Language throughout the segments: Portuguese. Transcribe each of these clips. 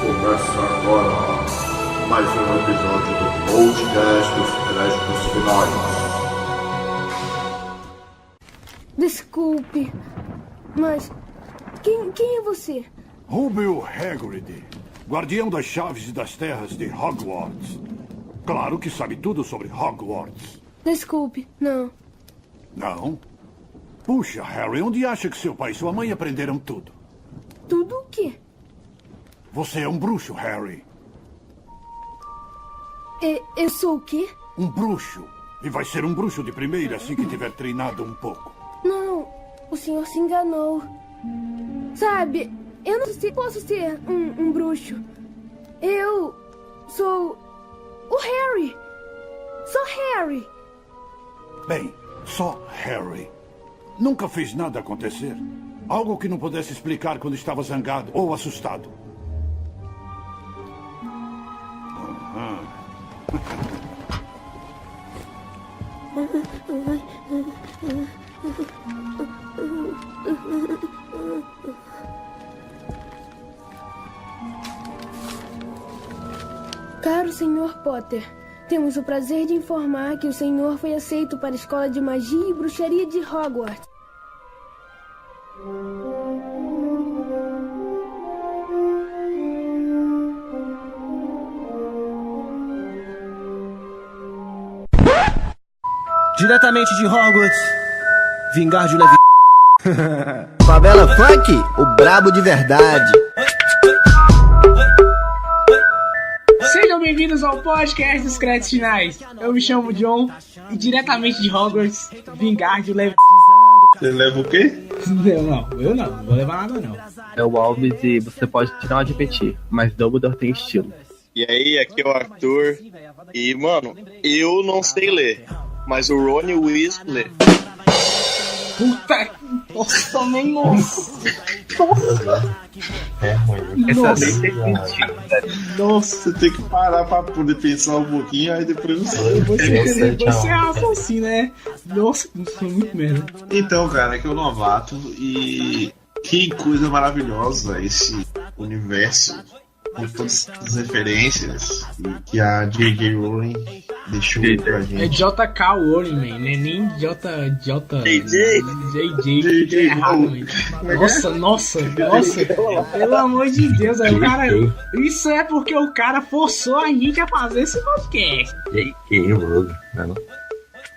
Começa agora mais um episódio do podcast dos créditos finais. Desculpe, mas quem é você? Rubio Hagrid, guardião das chaves e das terras de Hogwarts. Claro que sabe tudo sobre Hogwarts. Desculpe, não. Não? Puxa, Harry, onde acha que seu pai e sua mãe aprenderam tudo? Tudo o quê? Você é um bruxo, Harry. Eu sou o quê? Um bruxo. E vai ser um bruxo de primeira assim que tiver treinado um pouco. Não, o senhor se enganou. Sabe, eu não posso ser um bruxo. Eu sou o Harry. Sou Harry. Bem, só Harry. Nunca fez nada acontecer? Algo que não pudesse explicar quando estava zangado ou assustado? Caro Sr. Potter, temos o prazer de informar que o senhor foi aceito para a Escola de Magia e Bruxaria de Hogwarts. Diretamente de Hogwarts, Wingardium Leviosa. Favela Funk, o brabo de verdade. Sejam bem-vindos ao podcast dos créditos finais. Eu me chamo John e diretamente de Hogwarts, Wingardium Leviosa. Você leva o quê? Eu não vou levar nada não. É o Alves e você pode não admitir, mas Dumbledore tem estilo. E aí, aqui é o Arthur. E, mano, eu não sei ler, mas o Rony Weasley... Puta que... Nossa, também, nossa. É ruim. Nossa. Nossa, você tem que parar pra poder pensar um pouquinho, aí depois você... Você é assassino, né? Nossa, isso é muito merda. Então, cara, aqui é o Novato e... Que coisa maravilhosa esse universo, com todas as referências que a J.J. Rowling deixou pra gente. É J.K. Rowling, man, não é nem JJ errado, man. Nossa, pelo amor de Deus, aí o cara, isso é porque o cara forçou a gente a fazer esse podcast. J.K. Rowling, não?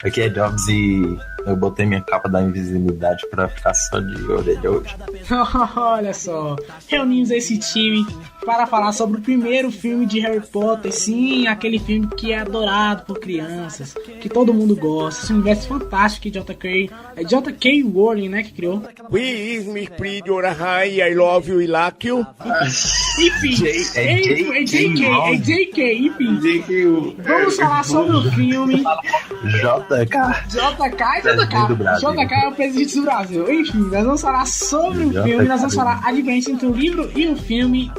Aqui é Jobs e eu botei minha capa da invisibilidade pra ficar só de orelha hoje. Olha só, reunimos esse time para falar sobre o primeiro filme de Harry Potter. Sim, aquele filme que é adorado por crianças, que todo mundo gosta. Esse universo fantástico que J.K. Rowling, né, que criou. We is Miss Pretty High, I love you, I like you. Enfim, é JK, enfim. Vamos falar sobre o filme. JK é o presidente do Brasil. Enfim, nós vamos falar sobre o filme, nós vamos falar a diferença entre o livro e o filme,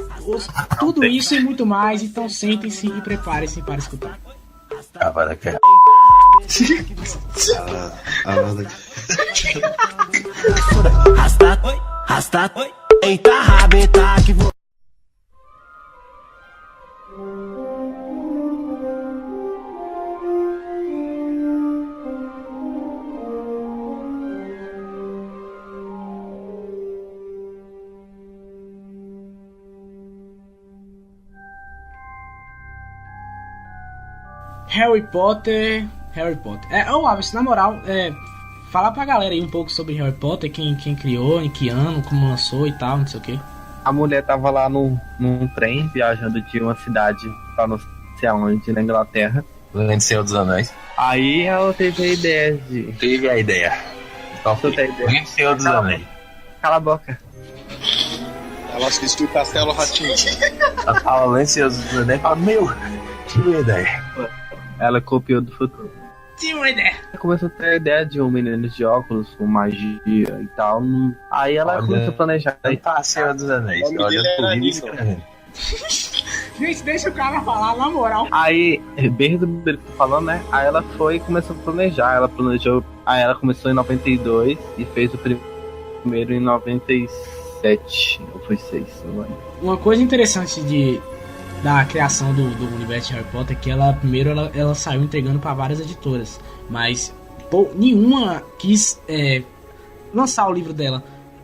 tudo isso e muito mais. Então sentem-se e preparem-se para escutar. Rasta, eita rabeta que vou. Harry Potter. Ô Alves, na moral, fala pra galera aí um pouco sobre Harry Potter, quem criou, em que ano, como lançou e tal, não sei o que. A mulher tava lá num trem, viajando de uma cidade pra não sei aonde, na Inglaterra. Lendo Senhor dos Anéis. Aí ela teve a ideia de... Teve a ideia. Lendo Senhor dos Anéis. Cala a boca. Ela assistiu o Castelo Ratinho. Ela fala Lendo Senhor dos Anéis e fala, tive a ideia. Ela copiou do futuro. Tive uma ideia. Ela começou a ter a ideia de um menino de óculos com magia e tal. Aí ela começou a planejar. Aí tá, Senhor dos Anéis. Olha pro livro e escrevendo. Gente, deixa o cara falar, na moral. Aí, bem resumido que eu tô falando, né? Aí ela foi e começou a planejar. Ela planejou. Aí ela começou em 92 e fez o primeiro em 96. 7 ou foi 6, não lembro. Uma coisa interessante da criação do universo de Harry Potter é que ela saiu entregando para várias editoras, mas nenhuma quis lançar o livro dela.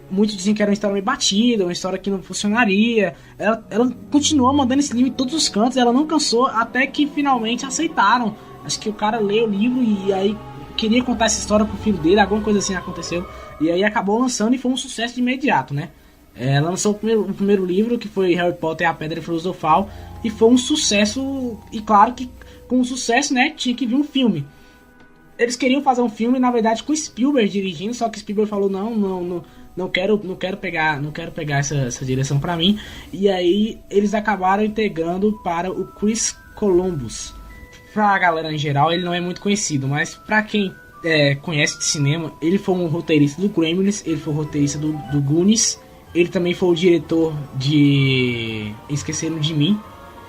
Muitos dizem que era uma história meio batida, uma história que não funcionaria. Ela continuou mandando esse livro em todos os cantos, ela não cansou, até que finalmente aceitaram. Acho que o cara leu o livro e aí queria contar essa história pro filho dele, alguma coisa assim aconteceu. E aí acabou lançando e foi um sucesso de imediato, né? Ela lançou o primeiro livro, que foi Harry Potter e a Pedra Filosofal, e foi um sucesso, e claro que com o sucesso, né, tinha que vir um filme. Eles queriam fazer um filme, na verdade, com Spielberg dirigindo, só que Spielberg falou, não quero pegar essa direção pra mim. E aí eles acabaram integrando para o Chris Columbus. Pra galera em geral, ele não é muito conhecido, mas pra quem conhece de cinema, ele foi um roteirista do Gremlins, ele foi o roteirista do Goonies, ele também foi o diretor de Esqueceram de Mim.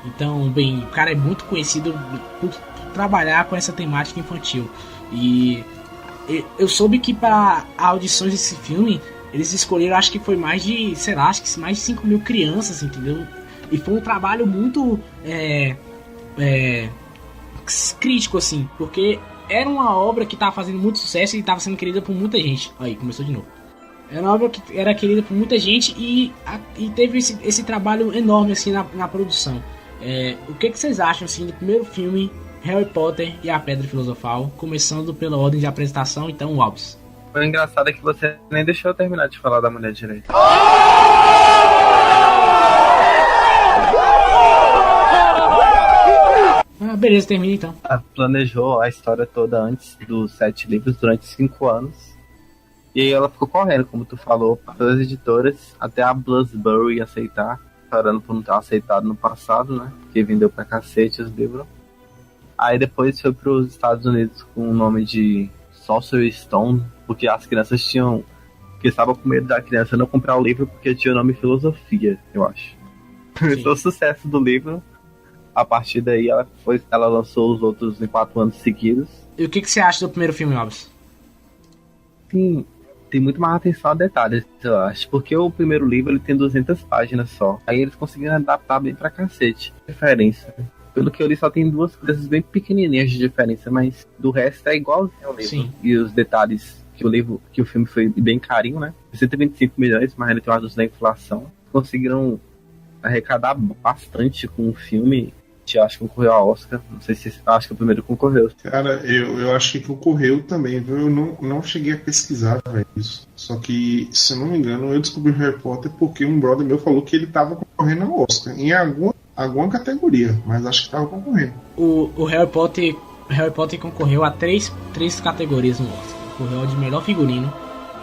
Então, bem, o cara é muito conhecido por trabalhar com essa temática infantil. E eu soube que para audições desse filme, eles escolheram, acho que foi mais de 5 mil crianças, entendeu? E foi um trabalho muito crítico, assim, porque era uma obra que estava fazendo muito sucesso e estava sendo querida por muita gente. Aí, começou de novo. Era uma obra que era querida por muita gente e teve esse trabalho enorme, assim, na produção. O que vocês acham, assim, do primeiro filme, Harry Potter e a Pedra Filosofal, começando pela ordem de apresentação, então, o Alves? O engraçado é que você nem deixou eu terminar de falar da mulher direita. Beleza, termina então. Ela planejou a história toda antes dos 7 livros, durante 5 anos. E aí ela ficou correndo, como tu falou, para todas as editoras, até a Bloomsbury aceitar, chorando por não ter aceitado no passado, né? Porque vendeu pra cacete os livros. Aí depois foi pros Estados Unidos com o nome de Sorcery Stone, porque as crianças tinham... que estavam com medo da criança não comprar o livro porque tinha o nome Filosofia, eu acho. Então o sucesso do livro, a partir daí ela lançou os outros em 4 anos seguidos. E o que você acha do primeiro filme, Alves? Sim, tem muito mais atenção a detalhes, eu acho, porque o primeiro livro ele tem 200 páginas só. Aí eles conseguiram adaptar bem pra cacete. Diferença. Pelo que eu li, só tem 2 coisas bem pequenininhas de diferença, mas do resto é igualzinho ao livro. Sim. E os detalhes que o filme foi bem carinho, né? 125 milhões, mais retornados da inflação. Conseguiram arrecadar bastante com o filme. Eu acho que concorreu ao Oscar. Não sei se acho que o primeiro concorreu. Cara, eu acho que concorreu também, viu? Eu não cheguei a pesquisar, velho, isso. Só que, se eu não me engano, eu descobri o Harry Potter porque um brother meu falou que ele tava concorrendo ao Oscar. Em alguma categoria, mas acho que tava concorrendo. O Harry Potter concorreu a três categorias no Oscar. Concorreu ao de melhor figurino,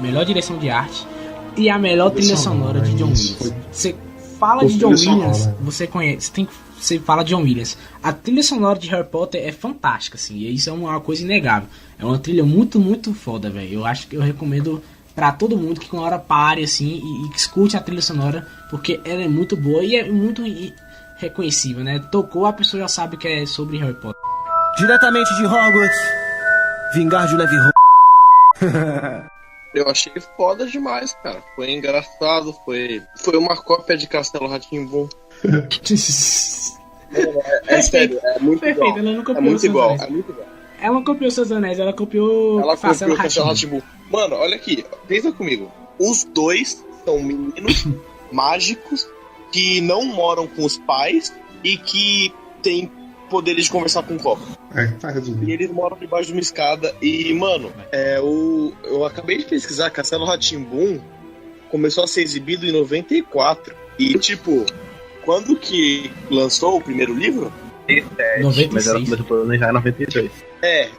melhor direção de arte e a melhor trilha sonora de John Williams. Você fala de John Williams, você conhece, você fala de John Williams. A trilha sonora de Harry Potter é fantástica, assim, e isso é uma coisa inegável. É uma trilha muito, muito foda, velho. Eu acho que eu recomendo pra todo mundo que uma hora pare, assim, e escute a trilha sonora, porque ela é muito boa e é muito reconhecível, né? Tocou, a pessoa já sabe que é sobre Harry Potter. Diretamente de Hogwarts, Vingardium Leviosa. Eu achei foda demais, cara. Foi engraçado, foi uma cópia de Castelo Rá-Tim-Bum. É sério, é muito perfeito, igual. Ela não copiou é muito igual, Anéis. é muito igual. Ela não copiou Seus Anéis, ela copiou Castelo Rá-Tim-Bum. Mano, olha aqui, pensa comigo. Os dois são meninos mágicos que não moram com os pais e que têm poderes de conversar com o copo. Tá resolvido. E eles moram debaixo de uma escada. E, mano, eu acabei de pesquisar, Castelo Rá-Tim-Bum começou a ser exibido em 94. E, tipo, quando que lançou o primeiro livro? 97, mas ela começou a planejar em 92.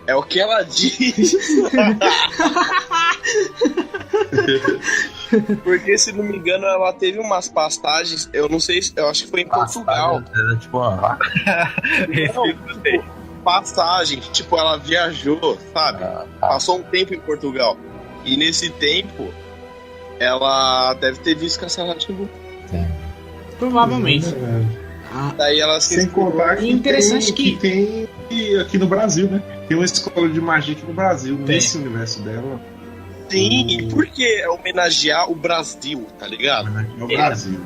É o que ela diz. Porque, se não me engano, ela teve umas passagens, eu não sei, eu acho que foi em Portugal. Tipo, ó. Passagem, tipo, ela viajou, sabe? Passou um tempo em Portugal. E nesse tempo, ela deve ter visto Castelo Rá-Tim-Bum. Provavelmente. Daí ela sem contar que interessante tem aqui no Brasil, né? Tem uma escola de magia aqui no Brasil, nesse universo dela. Sim, e por que homenagear o Brasil, tá ligado? É o Brasil.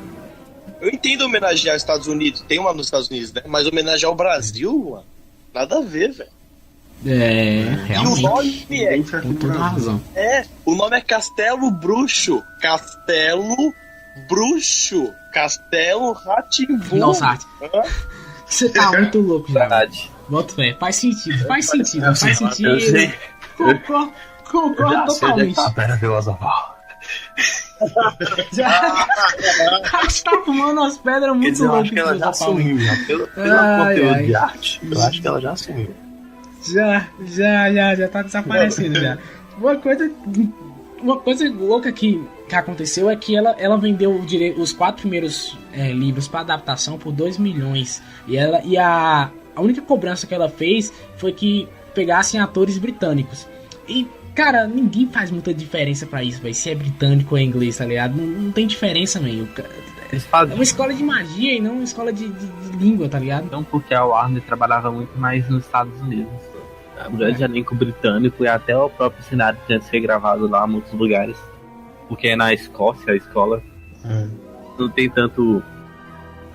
Eu entendo homenagear os Estados Unidos, tem uma nos Estados Unidos, né? Mas homenagear o Brasil, mano, nada a ver, velho. Realmente. E o nome Tem toda a razão. o nome é Castelo Bruxo. Castelo Bruxo. Castelo Rá-Tim-Bum. Nossa, você tá muito louco já. Verdade. Bota fé. Faz sentido. Eu sei. Concordo totalmente. Pera, filosofal. Você tá fumando umas pedras Quer muito dizer, eu acho loucas. que ela já assumiu, já. Pelo conteúdo de arte, eu acho que ela já assumiu. Já tá desaparecendo já. Uma coisa louca que aconteceu é que ela vendeu os 4 primeiros livros para adaptação por 2 milhões. E a única cobrança que ela fez foi que pegassem atores britânicos. E, cara, ninguém faz muita diferença pra isso, véio, se é britânico ou inglês, tá ligado? Não tem diferença, meio. É uma escola de magia e não uma escola de língua, tá ligado? Não, porque a Warner trabalhava muito mais nos Estados Unidos. O grande elenco britânico e até o próprio cenário tinha sido gravado lá em muitos lugares. Porque na Escócia, a escola não tem tanto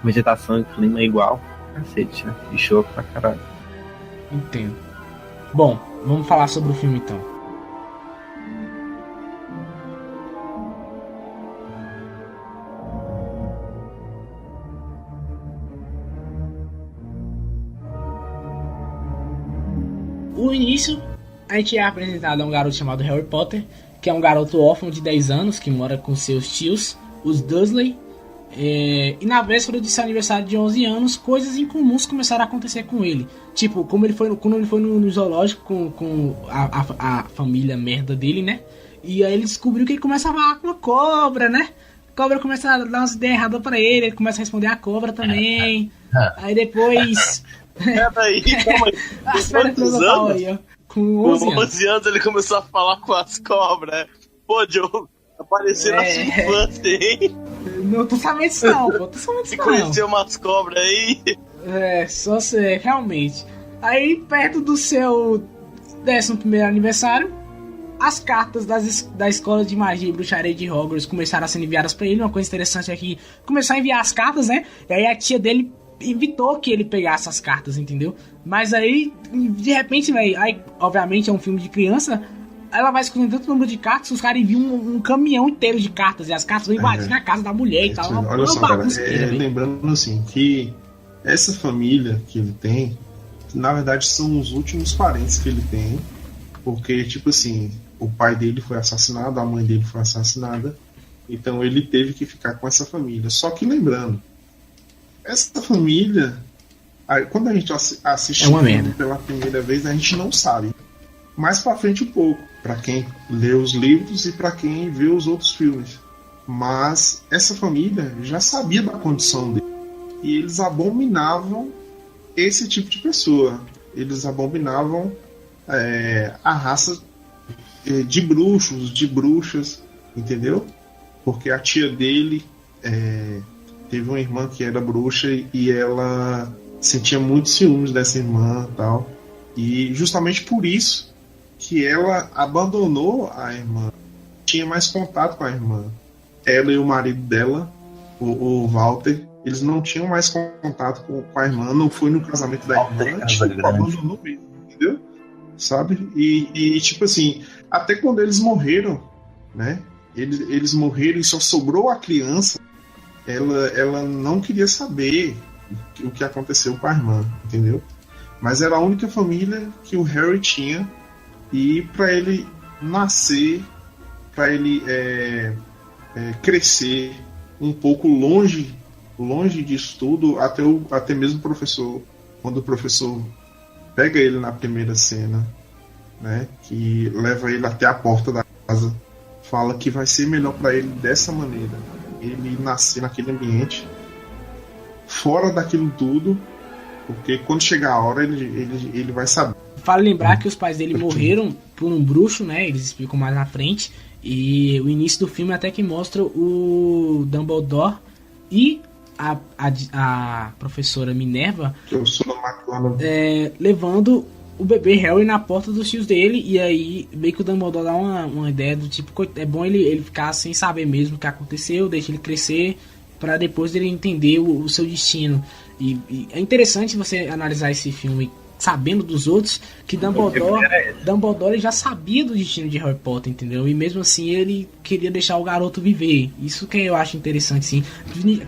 vegetação e clima igual. Cacete, né? E show pra caralho. Entendo. Bom, vamos falar sobre o filme então. O início, a gente é apresentado a um garoto chamado Harry Potter, que é um garoto órfão de 10 anos, que mora com seus tios, os Dursley. E na véspera de seu aniversário de 11 anos, coisas incomuns começaram a acontecer com ele. Tipo, quando ele foi no zoológico com a família merda dele, né? E aí ele descobriu que ele começa a falar com uma cobra, né? A cobra começa a dar umas ideias erradas pra ele começa a responder a cobra também. Aí depois... Peraí, calma aí. Com 11 anos ele começou a falar com as cobras. Pô, Joe, apareceu na sua infância, hein? Não tô sabendo disso não, pô. Tô sabendo disso não. Você conheceu umas cobras aí? Só sei, realmente. Aí, perto do seu 11º aniversário, as cartas da escola de magia e bruxaria de Hogwarts começaram a ser enviadas pra ele. Uma coisa interessante é que começou a enviar as cartas, né? E aí a tia dele evitou que ele pegasse as cartas, entendeu? Mas aí, de repente, velho, aí, obviamente é um filme de criança, ela vai escolhendo tanto número de cartas, os caras enviam um caminhão inteiro de cartas, e as cartas vão invadir na casa da mulher e tal. Olha só, cara, lembrando assim, que essa família que ele tem, na verdade são os últimos parentes que ele tem, porque, tipo assim, o pai dele foi assassinado, a mãe dele foi assassinada, então ele teve que ficar com essa família. Só que lembrando, essa família, quando a gente assiste pela primeira vez, a gente não sabe. Mais pra frente um pouco, pra quem lê os livros e pra quem vê os outros filmes. Mas essa família já sabia da condição dele. E eles abominavam esse tipo de pessoa. Eles abominavam a raça de bruxos, de bruxas, entendeu? Porque a tia dele teve uma irmã que era bruxa e ela sentia muito ciúmes dessa irmã e tal. E justamente por isso que ela abandonou a irmã. Tinha mais contato com a irmã. Ela e o marido dela, o Walter, eles não tinham mais contato com a irmã. Não foi no casamento da irmã, tipo, abandonou mesmo, entendeu? Sabe? E tipo assim, até quando eles morreram, né? Eles morreram e só sobrou a criança. Ela não queria saber o que aconteceu com a irmã, entendeu? Mas era a única família que o Harry tinha. E para ele nascer, para ele crescer um pouco longe disso tudo, até mesmo o professor, quando o professor pega ele na primeira cena, né, que leva ele até a porta da casa, fala que vai ser melhor para ele dessa maneira, ele nascer naquele ambiente, fora daquilo tudo, porque quando chegar a hora ele vai saber. Vale lembrar que os pais dele morreram por um bruxo, né? Eles explicam mais na frente. E o início do filme até que mostra o Dumbledore e a professora Minerva levando o bebê Harry na porta dos tios dele, e aí meio que o Dumbledore dá uma ideia do tipo, é bom ele ficar sem saber mesmo o que aconteceu, deixa ele crescer para depois ele entender o seu destino. E é interessante você analisar esse filme sabendo dos outros, que Dumbledore já sabia do destino de Harry Potter, entendeu? E mesmo assim ele queria deixar o garoto viver. Isso que eu acho interessante, sim.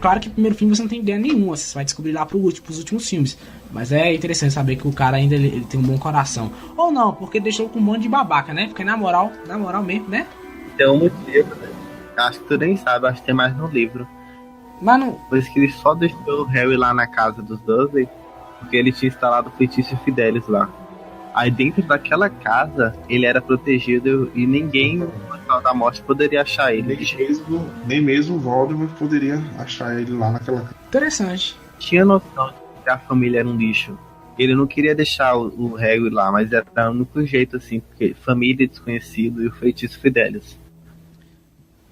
Claro que no primeiro filme você não tem ideia nenhuma, você vai descobrir lá pros últimos filmes. Mas é interessante saber que o cara ainda ele tem um bom coração. Ou não, porque deixou com um monte de babaca, né? Porque na moral mesmo, né? Tem um motivo, né? Acho que tu nem sabe, acho que tem mais no livro. Mas não... Por isso que ele só deixou o Harry lá na casa dos Dursley, porque ele tinha instalado o feitiço Fidelis lá. Aí dentro daquela casa, ele era protegido e ninguém no Portal da Morte poderia achar ele. Nem mesmo o Voldemort poderia achar ele lá naquela casa. Interessante. Tinha noção de que a família era um lixo. Ele não queria deixar o Harry lá, mas era o único jeito, assim, porque família, desconhecido e o feitiço Fidelis.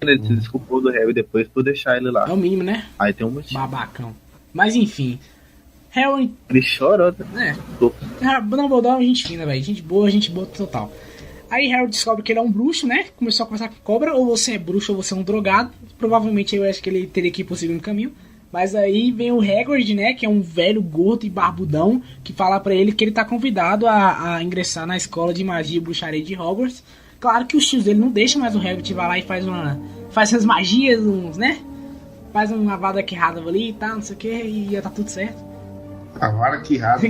Ele se desculpou do Harry depois por deixar ele lá. É o mínimo, né? Aí tem um motivo. Babacão. Mas enfim... Harry... Ele chorou. Dumbledore é uma gente fina, velho. Gente boa total. Aí Harry descobre que ele é um bruxo, né? Começou a conversar com cobra. Ou você é bruxo ou você é um drogado. Provavelmente eu acho que ele teria que ir pro segundo caminho. Mas aí vem o Hagrid, né? Que é um velho gordo e barbudão. Que fala pra ele que ele tá convidado a ingressar na escola de magia e bruxaria de Hogwarts. Claro que os tios dele não deixam, mas o Hagrid vai lá e faz umas magias, né? Faz uma vada queirada ali e tal, não sei o que. E já tá tudo certo. A vara que rasga.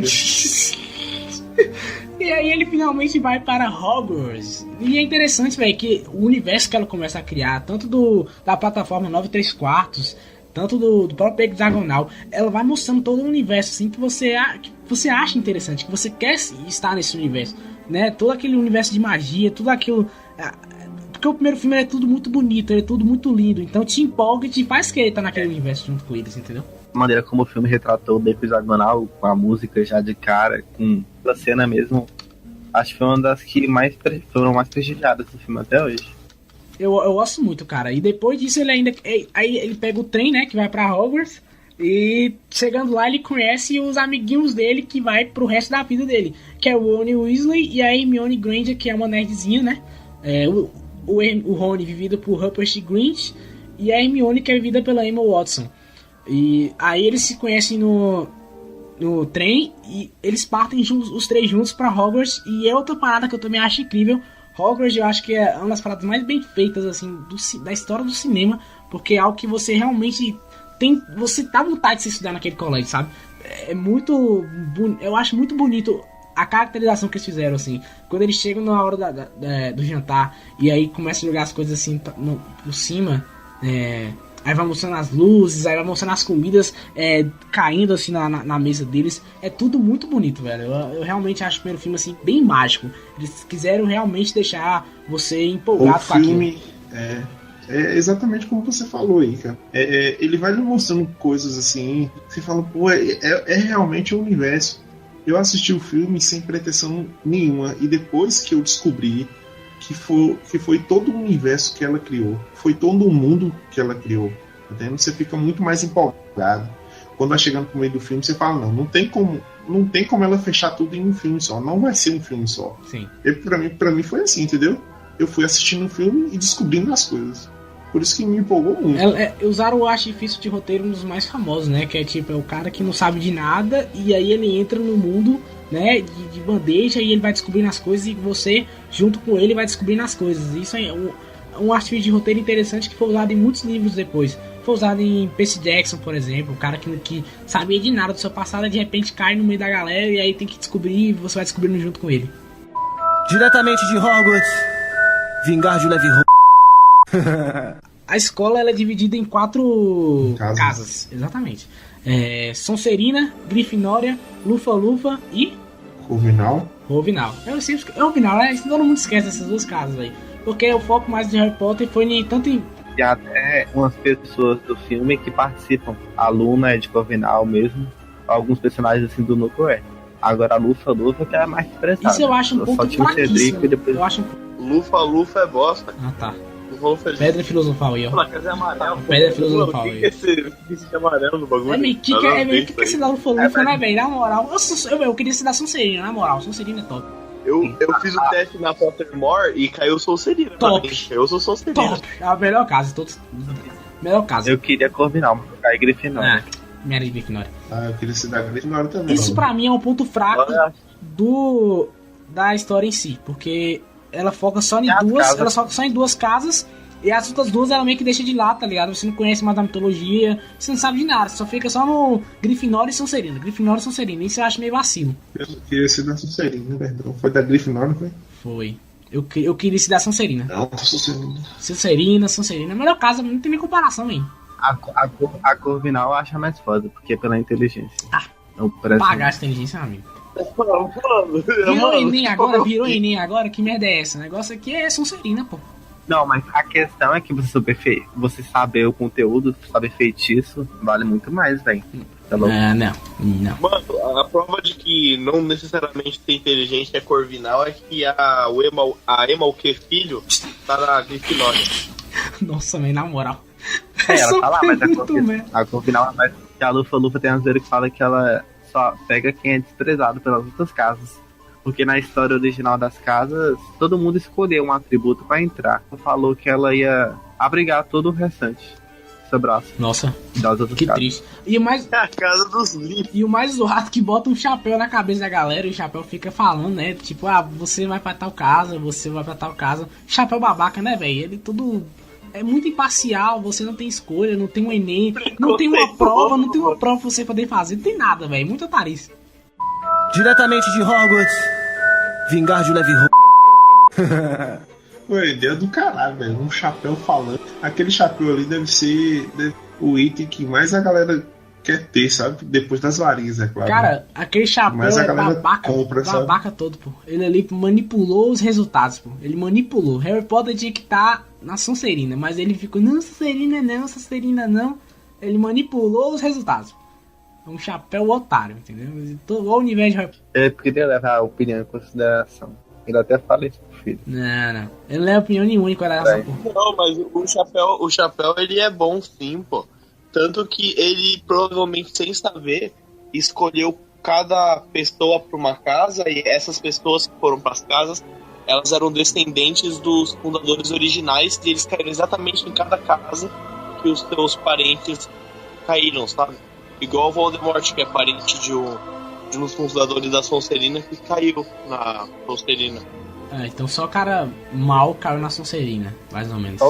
E aí ele finalmente vai para Hogwarts. E é interessante, velho, que o universo que ela começa a criar, tanto da plataforma 9 3/4, tanto do próprio Hexagonal, ela vai mostrando todo o universo assim que você acha interessante, que você quer estar nesse universo, né? Todo aquele universo de magia, tudo aquilo. Porque o primeiro filme é tudo muito bonito, é tudo muito lindo, então te empolga e te faz querer estar naquele universo junto com eles, entendeu? A maneira como o filme retratou o beco hexagonal, com a música já de cara, com a cena mesmo, acho que foi uma das que foram mais prestigiadas do filme até hoje. Eu gosto muito, cara. E depois disso aí ele pega o trem, né, que vai pra Hogwarts, e chegando lá ele conhece os amiguinhos dele que vai pro resto da vida dele, que é o Rony Weasley e a Hermione Granger, que é uma nerdzinha, né? O Rony vivido por Rupert Grint e a Hermione que é vivida pela Emma Watson. E aí eles se conhecem no trem e eles partem os três juntos pra Hogwarts. E é outra parada que eu também acho incrível. Hogwarts eu acho que é uma das paradas mais bem feitas assim da história do cinema, porque é algo que você realmente você tá à vontade de se estudar naquele colégio, sabe? É muito eu acho muito bonito a caracterização que eles fizeram, assim. Quando eles chegam na hora do jantar e aí começam a jogar as coisas assim por cima, aí vai mostrando as luzes, aí vai mostrando as comidas caindo assim na mesa deles. É tudo muito bonito, velho. Eu realmente acho o primeiro filme assim bem mágico. Eles quiseram realmente deixar você empolgado com aquilo. O filme é exatamente como você falou aí, cara. Ele vai lhe mostrando coisas assim, você fala, pô, é realmente o universo. Eu assisti o filme sem pretensão nenhuma, e depois que eu descobri que foi todo o universo que ela criou, foi todo o mundo que ela criou, entendeu? Você fica muito mais empolgado. Quando vai chegando pro meio do filme, você fala, não tem como ela fechar tudo em um filme só, não vai ser um filme só. Sim. Pra mim foi assim, entendeu? Eu fui assistindo o filme e descobrindo as coisas. Por isso que me empolgou muito. Usaram o artifício de roteiro um dos mais famosos, né? Que é o cara que não sabe de nada e aí ele entra no mundo, né, de bandeja, e ele vai descobrindo as coisas e você, junto com ele, vai descobrindo as coisas. Isso é um artifício de roteiro interessante que foi usado em muitos livros depois. Foi usado em Percy Jackson, por exemplo. O cara que sabia de nada do seu passado, de repente cai no meio da galera e aí tem que descobrir e você vai descobrindo junto com ele. Diretamente de Hogwarts, Vingardium Leviosa. A escola ela é dividida em 4 casas. Exatamente. Sonserina, Grifinória, Lufa-Lufa e... Corvinal. Corvinal, né? Todo mundo esquece dessas 2 casas aí. Porque o foco mais de Harry Potter foi tanto em... E até umas pessoas do filme que participam. A Luna é de Corvinal mesmo. Alguns personagens assim do núcleo Agora a Lufa-Lufa que é a mais expressada. Isso eu acho um pouco fraquíssimo. Lufa-Lufa é bosta. Ah, tá. falou feliz. Pedra filosofal aí, ó. Na casa é amarelo. Pedra filosofal O aí. que é esse amarelo no bagulho? É meio que esse da Lufa-Lufa, né, velho? Na moral, eu queria ser da Sonserina, na moral. Sonserina é top. Eu fiz o teste na Pottermore e caiu Sonserina. Top. Eu sou Sonserina. Top. É a melhor casa, todos. Melhor casa. Eu queria Corvinal, mas caí Grifinória. Minha de Grifinória. Ah, eu queria ser da Grifinória também. Isso pra mim é um ponto fraco da história em si, porque ela foca só em duas casas e as outras duas ela meio que deixa de lado, tá ligado? Você não conhece mais da mitologia, você não sabe de nada, você só fica só no Grifinória e Sonserina. Grifinória e Sonserina, isso eu acho meio vacilo. Eu queria ser da Sonserina, perdão. Foi da Grifinória, não foi? Foi. Eu queria ser da Sonserina. Não, Sonserina. Sonserina. A melhor casa, não tem nem comparação, hein? A Corvinal eu acho mais foda, porque é pela inteligência. Pagar a inteligência, amigo. Virou Enem agora? Que merda é essa? O negócio aqui é Sonserina, pô. Não, mas a questão é que você saber o conteúdo, saber feitiço, vale muito mais, velho. Tá louco? Não. Mano, a prova de que não necessariamente ter inteligência é Corvinal é que a Emma, o que filho, tá na Grifinória. Nossa, man, na moral. Ela tá lá, mas a Corvinal é mais que a Lufa-Lufa tem uma zoeira que fala que ela só pega quem é desprezado pelas outras casas. Porque na história original das casas, todo mundo escolheu um atributo pra entrar. Ela falou que ela ia abrigar todo o restante. Seu braço. Nossa, que triste. E o mais... É a casa dos livros. E o mais zoado que bota um chapéu na cabeça da galera e o chapéu fica falando, né? Tipo, você vai pra tal casa, você vai pra tal casa. Chapéu babaca, né, velho? Ele tudo... É muito imparcial, você não tem escolha, não tem um Enem, não tem uma prova pra você poder fazer, não tem nada, velho. Muito otarice. Diretamente de Hogwarts, Vingardio Levy. Pô, ideia do caralho, velho. Um chapéu falando. Aquele chapéu ali deve ser o item que mais a galera quer ter, sabe? Depois das varinhas, é claro. Cara, aquele chapéu é babaca todo, pô. Ele ali manipulou os resultados, pô. Ele manipulou. Harry Potter tinha que estar na Sonserina, mas ele ficou, não, Sonserina não. Ele manipulou os resultados. É um chapéu otário, entendeu? Todo o universo de Harry Potter. Ele poderia levar a opinião em consideração. Ele até fala isso pro filho. Não. Ele não leva opinião nenhuma em consideração, pô. Não, mas o chapéu ele é bom sim, pô. Tanto que ele provavelmente, sem saber, escolheu cada pessoa para uma casa, e essas pessoas que foram para as casas, elas eram descendentes dos fundadores originais, e eles caíram exatamente em cada casa que os seus parentes caíram, sabe? Igual o Voldemort, que é parente de um dos fundadores da Sonserina, que caiu na Sonserina. Então só o cara mal caiu na Sonserina, mais ou menos.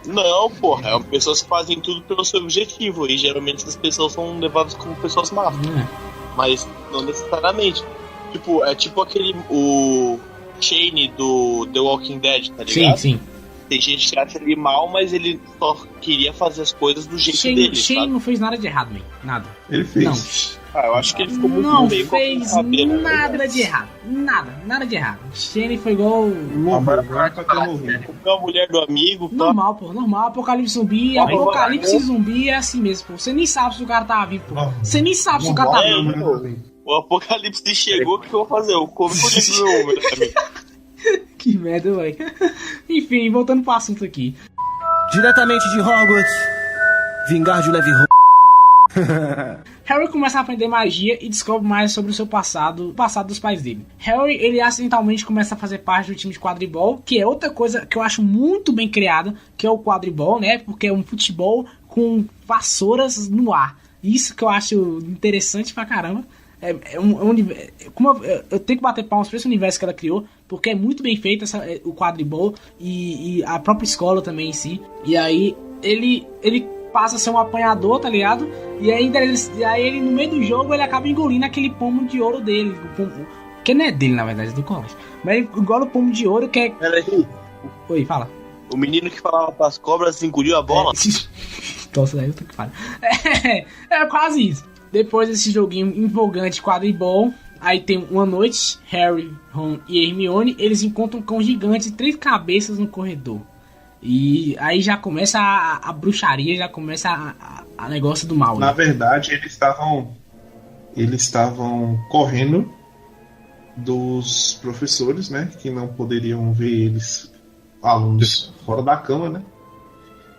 Não, porra, é pessoas que fazem tudo pelo seu objetivo, e geralmente essas pessoas são levadas como pessoas más. Mas não necessariamente. Tipo, é tipo o Shane do The Walking Dead, tá ligado? Sim. Tem gente que acha ele mal, mas ele só queria fazer as coisas do jeito dele. Shane não fez nada de errado, man. Nada. Ele fez. Não. Eu acho que ele ficou muito não meio fez nada de errado. Nada de errado. Shane foi igual. A mulher do amigo. Normal, pô. Normal. Apocalipse zumbi. Apocalipse zumbi é assim mesmo, pô. Você nem sabe se o cara tá vivo, pô. Você nem sabe se o cara tá vivo. O apocalipse chegou, o que eu vou fazer? Eu como o livro do meu amigo. Que merda, velho. Enfim, voltando pro assunto aqui. Diretamente de Hogwarts, Vingardio Levy. Harry começa a aprender magia e descobre mais sobre o seu passado, o passado dos pais dele. Harry, ele acidentalmente começa a fazer parte do time de quadribol, que é outra coisa que eu acho muito bem criada, que é o quadribol, né? Porque é um futebol com vassouras no ar. Isso que eu acho interessante pra caramba. Eu tenho que bater palmas pra esse universo que ela criou, porque é muito bem feito o quadribol e a própria escola também em si. E aí ele passa a ser um apanhador, tá ligado? E aí ele no meio do jogo ele acaba engolindo aquele pomo de ouro dele, que não é dele na verdade, é do colégio. Mas ele engole o pomo de ouro que é... Peraí. Oi, fala. O menino que falava pras cobras engoliu a bola? Nossa, daí eu tô que falo. É quase isso. Depois desse joguinho empolgante quadribol, aí tem uma noite, Harry, Ron e Hermione, eles encontram um cão gigante de 3 cabeças no corredor. E aí já começa a bruxaria, já começa a negócio do mal. Na verdade, eles estavam correndo dos professores, né, que não poderiam ver eles alunos fora da cama, né?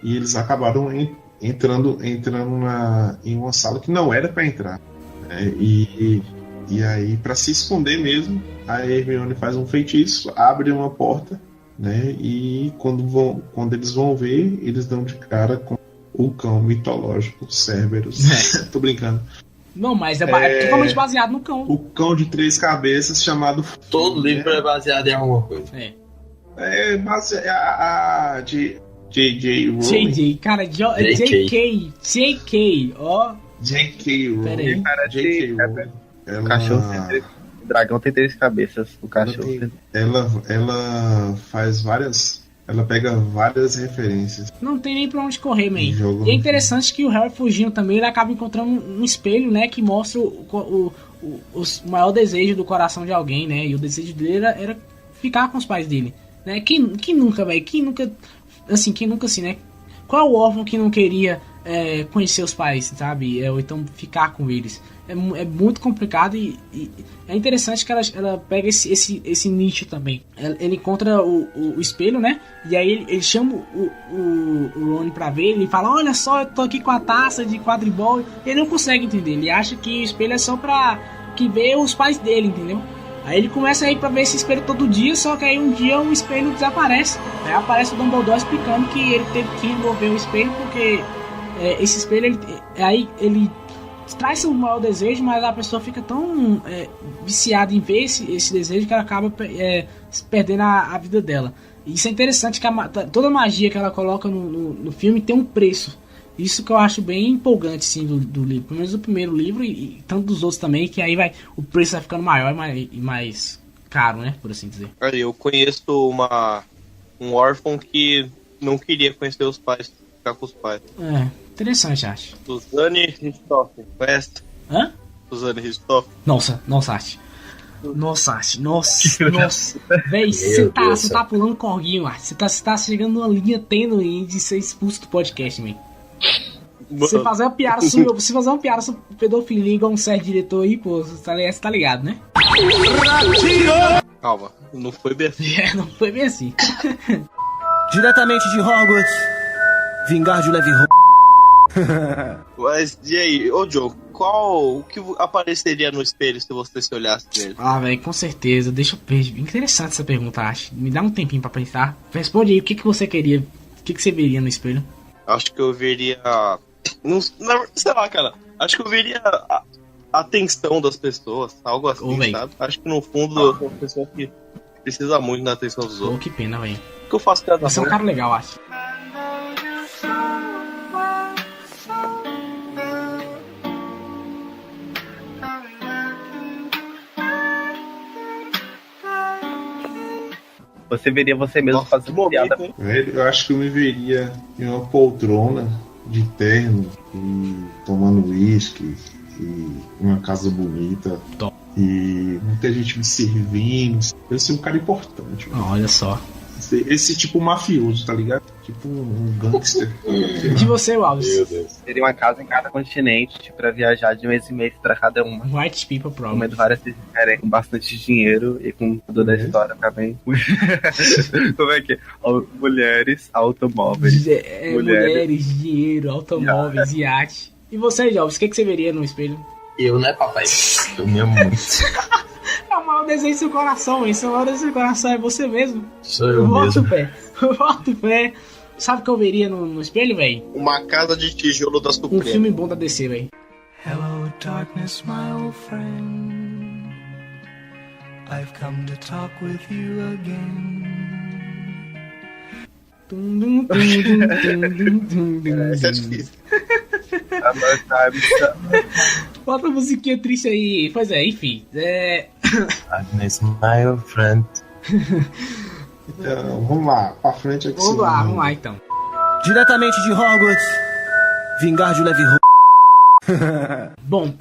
E eles acabaram entrando em uma sala que não era para entrar, né? E aí, para se esconder mesmo, a Hermione faz um feitiço, abre uma porta, né? E quando eles vão ver, eles dão de cara com o cão mitológico Cerberus. Tô brincando. Não, mas é totalmente baseado no cão. O cão de 3 cabeças chamado... Todo livro é baseado em alguma coisa. É baseado de J.J. Rowling. J.J., cara, J.K., ó. J.K. Rowling. Pera aí. J.K. Rowling. O cachorro o dragão tem 3 cabeças. O cachorro ela faz várias... Ela pega várias referências. Não tem nem pra onde correr, man. E é interessante que o Harry fugindo também, ele acaba encontrando um espelho, né? Que mostra o maior desejo do coração de alguém, né? E o desejo dele era ficar com os pais dele, né? Quem nunca, velho? Quem nunca, assim, né? Qual é o órfão que não queria conhecer os pais, sabe? Ou então ficar com eles. É muito complicado e é interessante que ela pega esse nicho também. Ele encontra o espelho, né? E aí ele chama o Ron pra ver. Ele fala, olha só, eu tô aqui com a taça de quadribol. Ele não consegue entender. Ele acha que o espelho é só pra que ver os pais dele, entendeu? Aí ele começa a ir pra ver esse espelho todo dia. Só que aí um dia o espelho desaparece. Aí aparece o Dumbledore explicando que ele teve que remover o espelho porque esse espelho ele traz seu maior desejo, mas a pessoa fica tão viciada em ver esse desejo que ela acaba perdendo a vida dela. E isso é interessante, que toda a magia que ela coloca no filme tem um preço. Isso que eu acho bem empolgante, sim, do livro. Pelo menos do primeiro livro e tanto dos outros também, que aí o preço vai ficando maior e mais caro, né, por assim dizer. Eu conheço um órfão que não queria conhecer os pais, ficar com os pais. Interessante, acho. Suzanne Richthofen, conhece? Hã? Suzanne Richthofen. Nossa, Ash. Nossa. Véi, você tá pulando corguinho, Ash. Você tá chegando numa linha tênue de ser expulso do podcast, man. Você fazer uma piada sobre pedofilia igual um certo diretor aí, pô, você tá ligado, né? Calma, não foi bem assim. Não foi bem assim. Diretamente de Hogwarts, Vingardio Levy-Ho. Mas, e aí, ô Joe, o que apareceria no espelho se você se olhasse nele? Velho, com certeza, deixa eu ver. Interessante essa pergunta, acho. Me dá um tempinho pra pensar. Responde aí, o que você queria, o que você veria no espelho? Acho que eu veria... sei lá, cara, acho que eu veria a atenção das pessoas, algo assim, sabe? Acho que no fundo eu sou uma pessoa que precisa muito da atenção dos outros. Que pena, velho. O que eu faço cada Você é um cara legal, acho. Você veria você mesmo fazendo piada. Eu acho que eu me veria em uma poltrona de terno e tomando uísque e uma casa bonita. Top. E muita gente me servindo. Eu sou um cara importante. Olha só. Esse tipo mafioso, tá ligado? Tipo um gangster. De você, Wallace? Meu Deus. Teria uma casa em cada continente pra viajar de mês em mês pra cada uma. White people problem. Comendo várias diferentes, com bastante dinheiro e com toda a história também. Como é que é? Mulheres, automóveis. Mulheres, dinheiro, automóveis, iate. E você, Jobs, o que você veria no espelho? Eu, né, papai? Eu me amo muito. É o maior desejo do seu coração, isso. O maior desejo do seu coração é você mesmo. Sou eu mesmo. Boto fé. Sabe o que eu veria no espelho, velho? Uma casa de tijolo da Suprema. Um filme bom da DC, velho. Hello darkness, my old friend. I've come to talk with you again. Essa é difícil. Bota a musiquinha triste aí. Pois é, enfim. Darkness, my old friend. Então, vamos lá, pra frente aqui. Vamos lá então. Diretamente de Hogwarts, Vingardio Levy-Ho. Bom,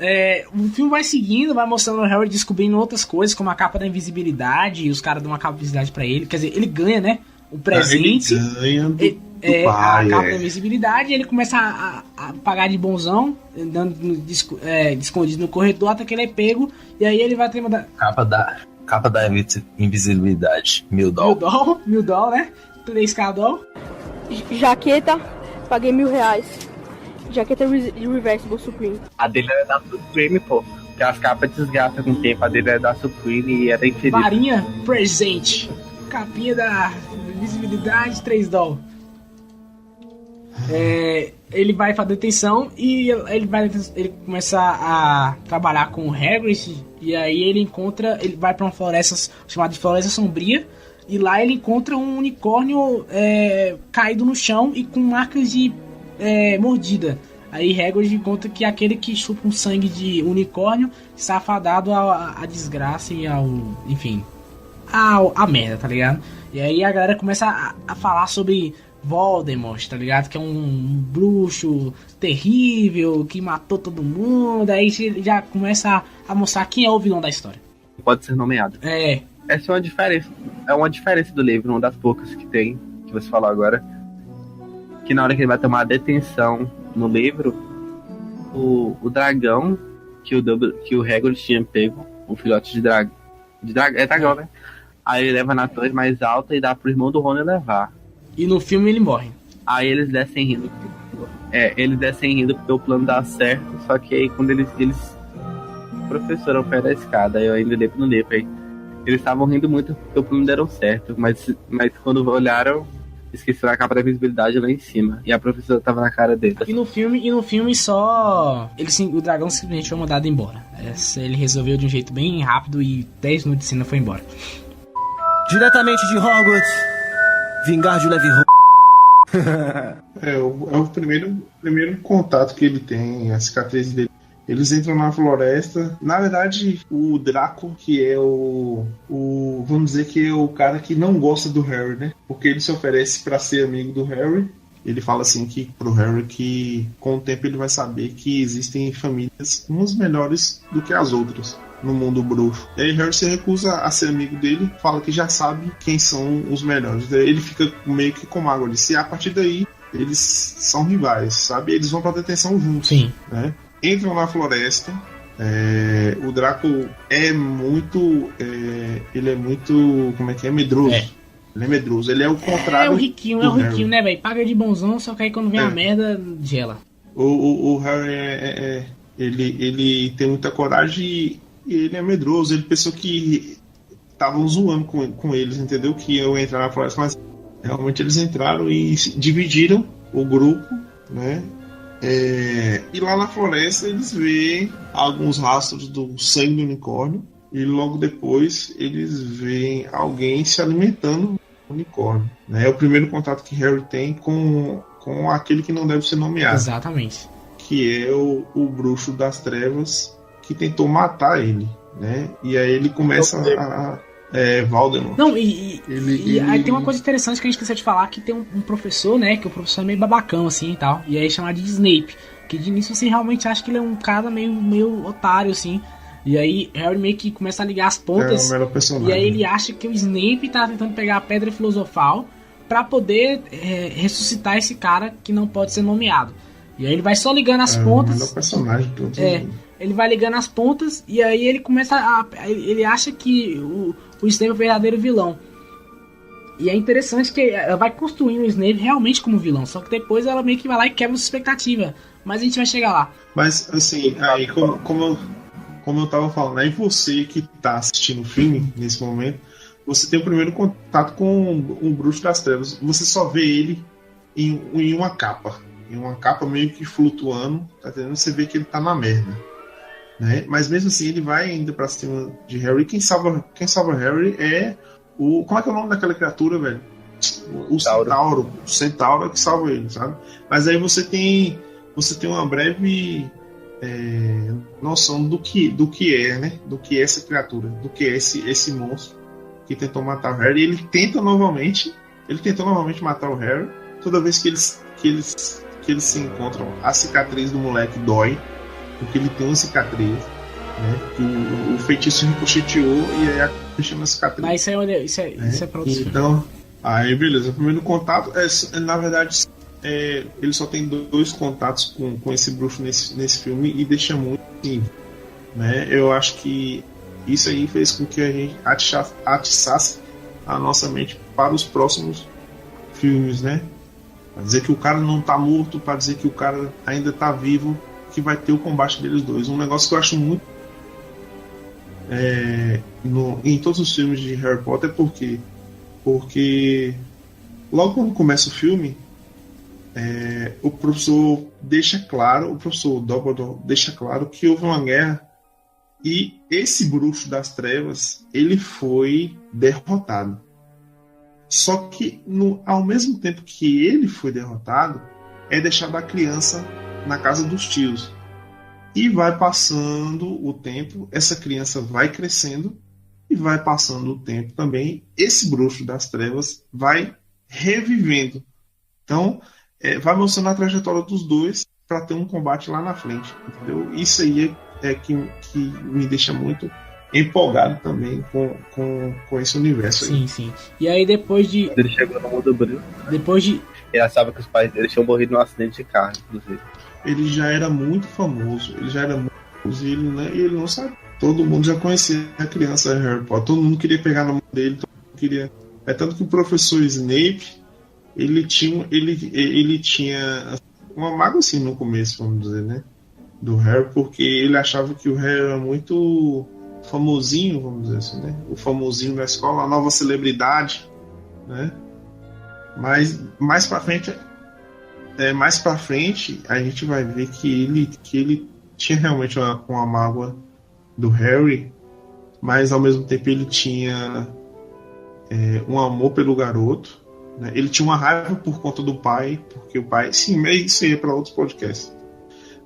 o filme vai seguindo, vai mostrando o Harry descobrindo outras coisas, como a capa da invisibilidade, e os caras dão uma capa da invisibilidade pra ele. Quer dizer, ele ganha, né? Um presente. Ele ganha a capa da invisibilidade, e ele começa a pagar de bonzão, andando escondido no corredor, até que ele é pego, e aí ele vai ter Capa da invisibilidade, $1000. $1000, né? 3 cada ó. Jaqueta, paguei R$1.000. Jaqueta Reversible Supreme. A dele era da Supreme, pô. Porque as capas desgastam com o tempo. A dele era da Supreme e era infinita. Varinha presente. Capinha da visibilidade, $3. Ele vai pra detenção e ele começa a trabalhar com o Hagrid. E aí ele vai pra uma floresta chamada de Floresta Sombria. E lá ele encontra um unicórnio caído no chão e com marcas de mordida. Aí Hagrid conta que é aquele que chupa um sangue de unicórnio está afadado à desgraça e a merda, tá ligado? E aí a galera começa a falar sobre Voldemort, tá ligado? Que é um bruxo terrível, que matou todo mundo. Aí já começa a mostrar quem é o vilão da história. Pode ser nomeado. Essa é uma diferença do livro, uma das poucas que tem, que você falou agora. Que na hora que ele vai tomar a detenção no livro, o dragão que o Hagrid tinha pego, o filhote de dragão. É dragão, né? Aí ele leva na torre mais alta e dá pro irmão do Rony levar. E no filme ele morre. Aí eles descem rindo. Eles descem rindo porque o plano dá certo. Só que aí quando eles professor ao pé da escada, eu ainda dei no livro aí. Eles estavam rindo muito porque o plano deram certo. Mas quando olharam, esqueceram a capa da visibilidade lá em cima. E a professora tava na cara dele. E no filme só. O dragão simplesmente foi mandado embora. Ele resolveu de um jeito bem rápido e 10 minutos de cena foi embora. Diretamente de Hogwarts, Vingardio Levy-Home. É o primeiro contato que ele tem, a cicatriz dele. Eles entram na floresta. Na verdade, o Draco, que é vamos dizer que é o cara que não gosta do Harry, né? Porque ele se oferece para ser amigo do Harry. Ele fala assim pro Harry que com o tempo ele vai saber que existem famílias umas melhores do que as outras no mundo bruxo. E aí Harry se recusa a ser amigo dele, fala que já sabe quem são os melhores. Daí ele fica meio que com mágoa ali. Se a partir daí eles são rivais, sabe? Eles vão pra detenção juntos. Sim. Né? Entram na floresta. O Draco é muito. Ele é muito. Como é que é? Medroso. Ele é medroso. Ele é o contrário. É o riquinho, né, velho? Paga de bonzão, só que aí quando vem a merda, gela. O Harry ele tem muita coragem e ele é medroso. Ele pensou que estavam zoando com eles, entendeu? Que eu ia entrar na floresta, mas realmente eles entraram e dividiram o grupo, né? E lá na floresta eles veem alguns rastros do sangue do unicórnio e logo depois eles veem alguém se alimentando do unicórnio, né? É o primeiro contato que Harry tem com aquele que não deve ser nomeado. Exatamente. Que é o bruxo das trevas que tentou matar ele, né? E aí ele começa Voldemort. Não, aí tem uma coisa interessante que a gente esqueceu de falar, que tem um professor, né? Que o professor é meio babacão, assim, e tal. E aí é chamado de Snape. Que de início você realmente acha que ele é um cara meio otário, assim. E aí Harry meio que começa a ligar as pontas. É o melhor personagem. E aí ele acha que o Snape tá tentando pegar a Pedra Filosofal pra poder ressuscitar esse cara que não pode ser nomeado. E aí ele vai só ligando as pontas. O melhor personagem de todos. Ele vai ligando as pontas e aí ele começa ele acha que o Snape é o verdadeiro vilão. E é interessante que ela vai construindo o Snape realmente como vilão, só que depois ela meio que vai lá e quebra essa expectativa. Mas a gente vai chegar lá. Mas assim, aí como eu tava falando, aí você que tá assistindo o filme nesse momento, você tem o primeiro contato com um bruxo das trevas. Você só vê ele em uma capa. Em uma capa meio que flutuando, tá entendendo? Você vê que ele tá na merda. Né? Mas mesmo assim ele vai ainda pra cima de Harry. Quem salva Harry é como é que é o nome daquela criatura, velho? O Centauro. O Centauro é que salva ele, sabe? Mas aí você tem uma breve noção do que é, né? Do que é essa criatura, do que é esse monstro que tentou matar o Harry. Ele tentou novamente matar o Harry. Toda vez que eles se encontram, a cicatriz do moleque dói, porque ele tem uma cicatriz, né? Que o feitiço ricocheteou e aí acaba na cicatriz. Mas isso é pra outros Então, aí beleza. O primeiro contato na verdade, ele só tem 2 contatos com esse bruxo nesse filme e deixa muito assim, né? Eu acho que isso aí fez com que a gente atiçasse a nossa mente para os próximos filmes, né? Pra dizer que o cara não tá morto, pra dizer que o cara ainda tá vivo, que vai ter o combate deles dois. Um negócio que eu acho muito em todos os filmes de Harry Potter. Porque logo quando começa o filme, o professor Dumbledore deixa claro que houve uma guerra e esse bruxo das trevas ele foi derrotado. Só que ao mesmo tempo que ele foi derrotado, é deixado a criança na casa dos tios. E vai passando o tempo, essa criança vai crescendo e vai passando o tempo também, esse bruxo das trevas vai revivendo. Então, vai mostrando a trajetória dos dois para ter um combate lá na frente, entendeu? Isso aí é que me deixa muito empolgado também com esse universo aí. Sim. E aí depois de... Ele chegou no mundo bruxo. Depois de... Ele achava que os pais dele tinham morrido num acidente de carro, inclusive. Ele já era muito famoso, e ele não sabe. Todo mundo já conhecia a criança Harry Potter, todo mundo queria pegar na mão dele, todo mundo queria... É tanto que o professor Snape, ele tinha uma mágoa assim no começo, vamos dizer, né? Do Harry, porque ele achava que o Harry era muito famosinho, vamos dizer assim, né? O famosinho da escola, a nova celebridade, né? Mas mais pra frente a gente vai ver que ele tinha realmente uma mágoa do Harry, mas ao mesmo tempo ele tinha um amor pelo garoto, né? Ele tinha uma raiva por conta do pai, porque o pai, sim, isso aí é para outros podcasts,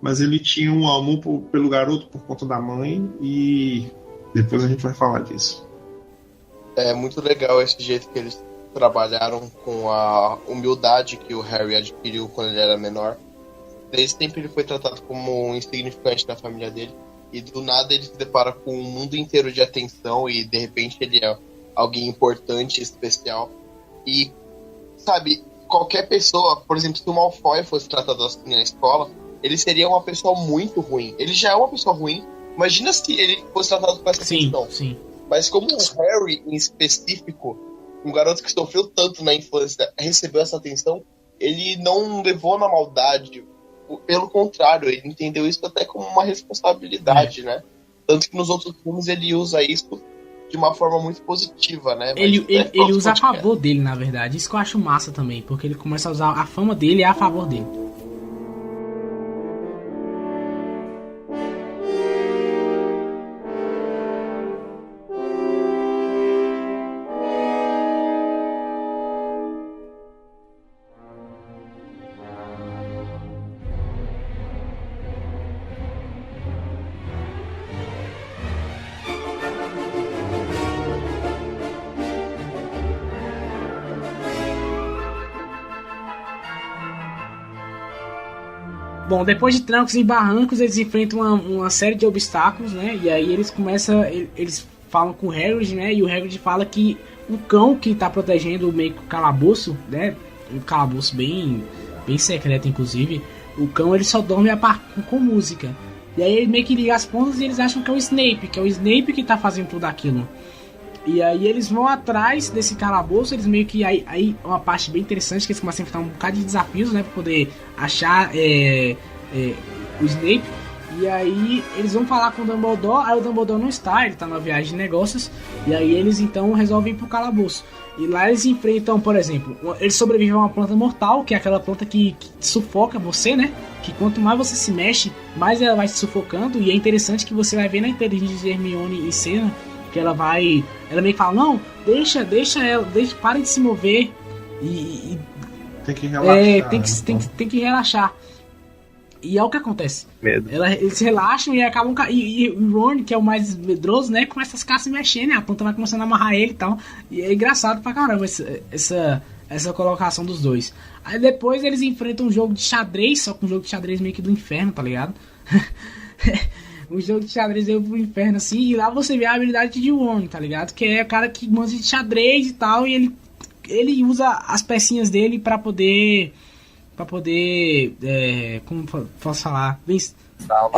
mas ele tinha um amor pelo garoto por conta da mãe, e depois a gente vai falar disso. É muito legal esse jeito que eles trabalharam com a humildade que o Harry adquiriu quando ele era menor. Desde sempre ele foi tratado como um insignificante na família dele, e do nada ele se depara com um mundo inteiro de atenção e de repente ele é alguém importante, especial. E, sabe, qualquer pessoa, por exemplo, se o Malfoy fosse tratado assim na escola, ele seria uma pessoa muito ruim. Ele já é uma pessoa ruim, imagina se ele fosse tratado com essa questão. Sim. Mas como o Harry, em específico, um garoto que sofreu tanto na infância, recebeu essa atenção, ele não levou na maldade. Pelo contrário, ele entendeu isso até como uma responsabilidade, né? Tanto que nos outros filmes ele usa isso de uma forma muito positiva, né? Ele usa a favor dele, na verdade. Isso que eu acho massa também, porque ele começa a usar a fama dele a favor dele. Bom, depois de trancos e barrancos, eles enfrentam uma série de obstáculos, né? E aí eles falam com o Hagrid, né? E o Hagrid fala que o cão que tá protegendo meio que o calabouço, né? Um calabouço bem secreto, inclusive. O cão, ele só dorme com música. E aí ele meio que liga as pontas e eles acham que é o Snape que tá fazendo tudo aquilo. E aí eles vão atrás desse calabouço, eles meio que... Aí uma parte bem interessante, que eles começam a enfrentar um bocado de desafios, né? Pra poder achar o Snape. E aí eles vão falar com o Dumbledore, aí o Dumbledore não está, ele tá numa viagem de negócios. E aí eles então resolvem ir pro calabouço. E lá eles enfrentam, por exemplo, eles sobrevivem a uma planta mortal, que é aquela planta que sufoca você, né? Que quanto mais você se mexe, mais ela vai se sufocando. E é interessante que você vai ver na inteligência de Hermione em cena, que ela meio que fala, não, deixa ela, para de se mover e tem que relaxar. Tem que relaxar. E é o que acontece. Medo. Eles relaxam e acabam. E o Ron, que é o mais medroso, né? Começa a ficar se mexendo, né? A planta vai começando a amarrar ele e tal. E é engraçado pra caramba essa colocação dos dois. Aí depois eles enfrentam um jogo de xadrez, só que um jogo de xadrez meio que do inferno, tá ligado? Um jogo de xadrez veio pro inferno assim. E lá você vê a habilidade de Ron, tá ligado? Que é o cara que manja de xadrez e tal. E ele usa as pecinhas dele pra poder como posso falar?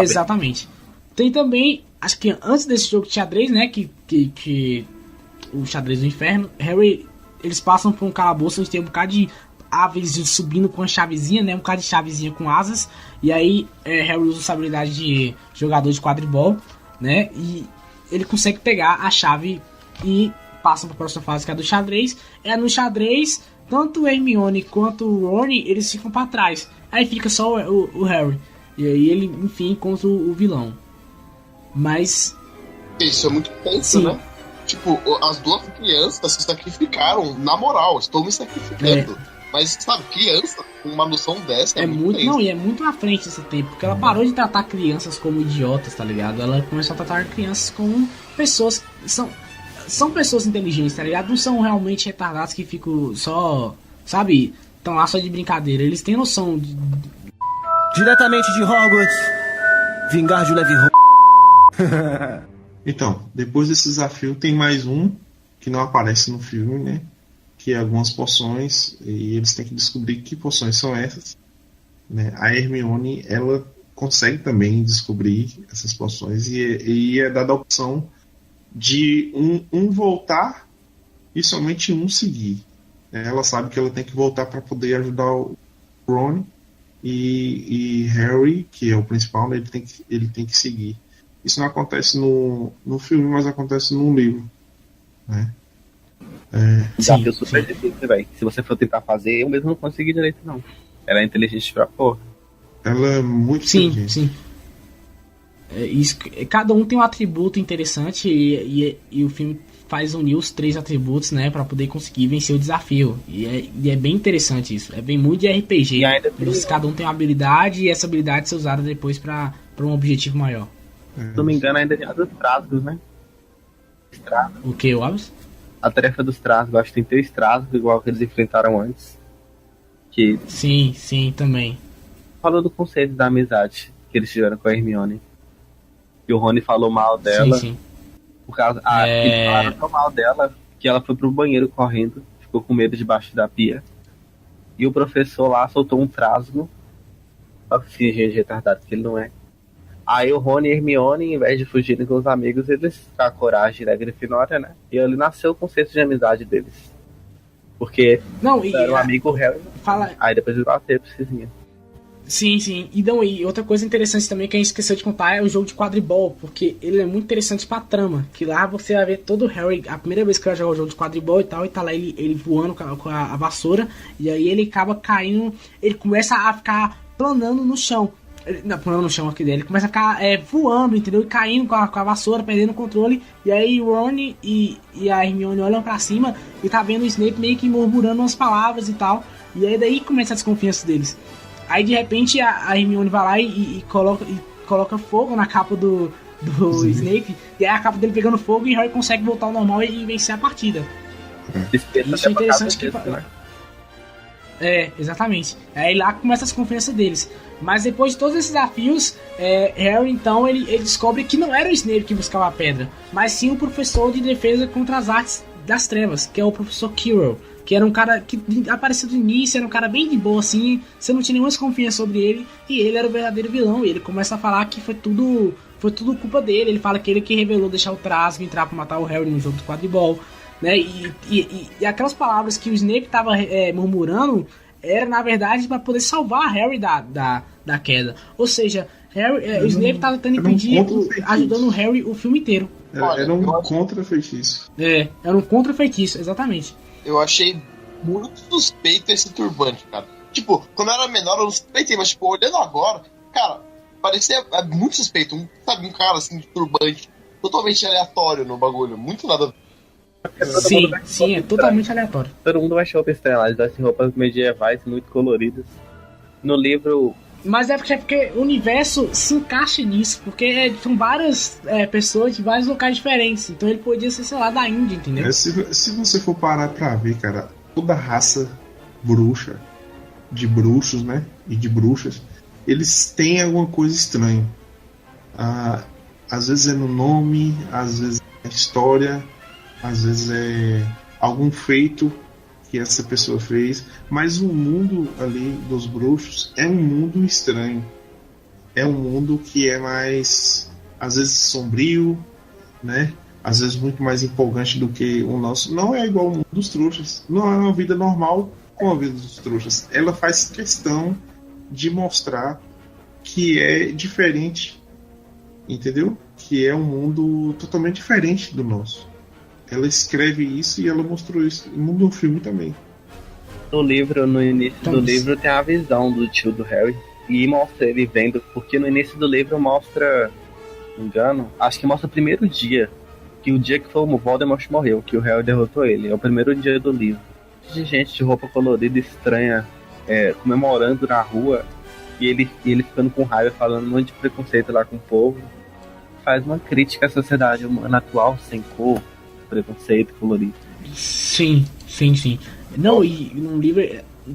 Exatamente. Tem também, acho que antes desse jogo de xadrez, né, que o xadrez do inferno, Harry, eles passam por um calabouço onde tem um bocado de aves subindo com uma chavezinha, né? Um cara de chavezinha com asas. E aí Harry usa essa habilidade de jogador de quadribol, né? E ele consegue pegar a chave e passa para a próxima fase, que é a do xadrez. No xadrez, tanto o Hermione quanto o Rony, eles ficam para trás. Aí fica só o Harry. E aí ele, enfim, encontra o vilão. Mas... Isso é muito tenso, né? Tipo, as duas crianças se sacrificaram, na moral, estou me sacrificando. Mas, sabe, criança com uma noção dessa é muito tenso. Não, e é muito à frente desse tempo, porque ela parou de tratar crianças como idiotas, tá ligado? Ela começou a tratar crianças como pessoas que são pessoas inteligentes, tá ligado? Não são realmente retardados que ficam só, sabe, estão lá só de brincadeira. Eles têm noção de... Diretamente de Hogwarts, Wingardium Leviosa. Então, depois desse desafio tem mais um que não aparece no filme, né? Que é algumas poções e eles têm que descobrir que poções são essas, né? A Hermione, ela consegue também descobrir essas poções e é dada a opção de um voltar e somente um seguir. Ela sabe que ela tem que voltar para poder ajudar o Ron e Harry, que é o principal, né? Ele tem que seguir. Isso não acontece no filme, mas acontece no livro, né? Desafio super difícil, velho. Se você for tentar fazer, eu mesmo não consegui direito, não. Ela é inteligente pra porra. Ela é muito inteligente. Sim. Cada um tem um atributo interessante e o filme faz unir os 3 atributos, né, pra poder conseguir vencer o desafio. E é bem interessante isso. É bem muito de RPG. Cada um tem uma habilidade e essa habilidade ser usada depois pra um objetivo maior. Se não me engano, ainda tem a dos trasgos, né? O que, Wallace? A tarefa dos trasgos, acho que tem 3 trasgos, igual que eles enfrentaram antes. Que... Sim, também. Falou do conceito da amizade que eles tiveram com a Hermione. E o Rony falou mal dela. Sim. Por causa... eles falaram tão mal dela que ela foi pro banheiro correndo, ficou com medo debaixo da pia. E o professor lá soltou um trasgo. Olha que gente retardado que ele não é. Aí o Rony e a Hermione, em vez de fugirem com os amigos, eles com a coragem da Grifinória, né? E ali nasceu o conceito de amizade deles. Porque era um amigo Harry. Aí depois virou a tríplicezinha. Sim. E outra coisa interessante também que a gente esqueceu de contar é o jogo de quadribol, porque ele é muito interessante pra trama. Que lá você vai ver todo o Harry, a primeira vez que ele joga o jogo de quadribol e tal, e tá lá ele voando com a vassoura, e aí ele acaba caindo, ele começa a ficar planando no chão. Não, no chão aqui dele. Ele começa a ficar voando, entendeu? E caindo com a vassoura, perdendo o controle. E aí o Ron e a Hermione olham pra cima e tá vendo o Snape meio que murmurando umas palavras e tal. E aí daí começa a desconfiança deles. Aí de repente a Hermione vai lá e coloca fogo na capa do Snape. E aí a capa dele pegando fogo e Harry consegue voltar ao normal e vencer a partida. Isso é interessante que... exatamente. Aí lá começa a desconfiança deles. Mas depois de todos esses desafios, Harry então ele descobre que não era o Snape que buscava a pedra, mas sim o professor de defesa contra as artes das trevas, que é o professor Quirrell, que era um cara que apareceu do início, era um cara bem de boa assim, você não tinha nenhuma desconfiança sobre ele, e ele era o verdadeiro vilão, e ele começa a falar que foi tudo culpa dele. Ele fala que ele que revelou deixar o Trasgo entrar pra matar o Harry no jogo de quadribol, né? E aquelas palavras que o Snape tava murmurando era na verdade para poder salvar Harry da queda. Ou seja, o Snape tava tentando impedir, ajudando o Harry o filme inteiro. Era um contra-feitiço. Era um contra-feitiço, exatamente. Eu achei muito suspeito esse turbante, cara. Tipo, quando eu era menor eu não suspeitei, mas tipo, olhando agora, cara, parecia muito suspeito. Um cara assim de turbante, totalmente aleatório no bagulho, muito nada a ver. Sim, é totalmente aleatório. Todo mundo vai achar roupa estranha lá, eles vestem roupas medievais muito coloridas. No livro... Mas é porque o universo se encaixa nisso, porque são várias pessoas de vários locais diferentes. Então ele podia ser, sei lá, da Índia, entendeu? Se você for parar pra ver, cara, toda raça bruxa, de bruxos, né, e de bruxas, eles têm alguma coisa estranha. Às vezes é no nome, às vezes é na história, às vezes é algum feito que essa pessoa fez, mas o mundo ali dos bruxos é um mundo estranho. É um mundo que é mais, às vezes, sombrio, né? Às vezes muito mais empolgante do que o nosso. Não é igual ao mundo dos trouxas. Não é uma vida normal com a vida dos trouxas. Ela faz questão de mostrar que é diferente, entendeu? Que é um mundo totalmente diferente do nosso. Ela escreve isso e ela mostrou isso no filme também. No livro, no início do livro, tem a visão do tio do Harry e mostra ele vendo, porque no início do livro mostra, não me engano, acho que mostra o primeiro dia, que o dia que foi o Voldemort morreu, que o Harry derrotou ele, é o primeiro dia do livro. De gente de roupa colorida estranha, comemorando na rua, e ele ficando com raiva, falando um monte de preconceito lá com o povo. Faz uma crítica à sociedade humana atual, sem cor, preconceito, colorido. Sim. Não, e no livro,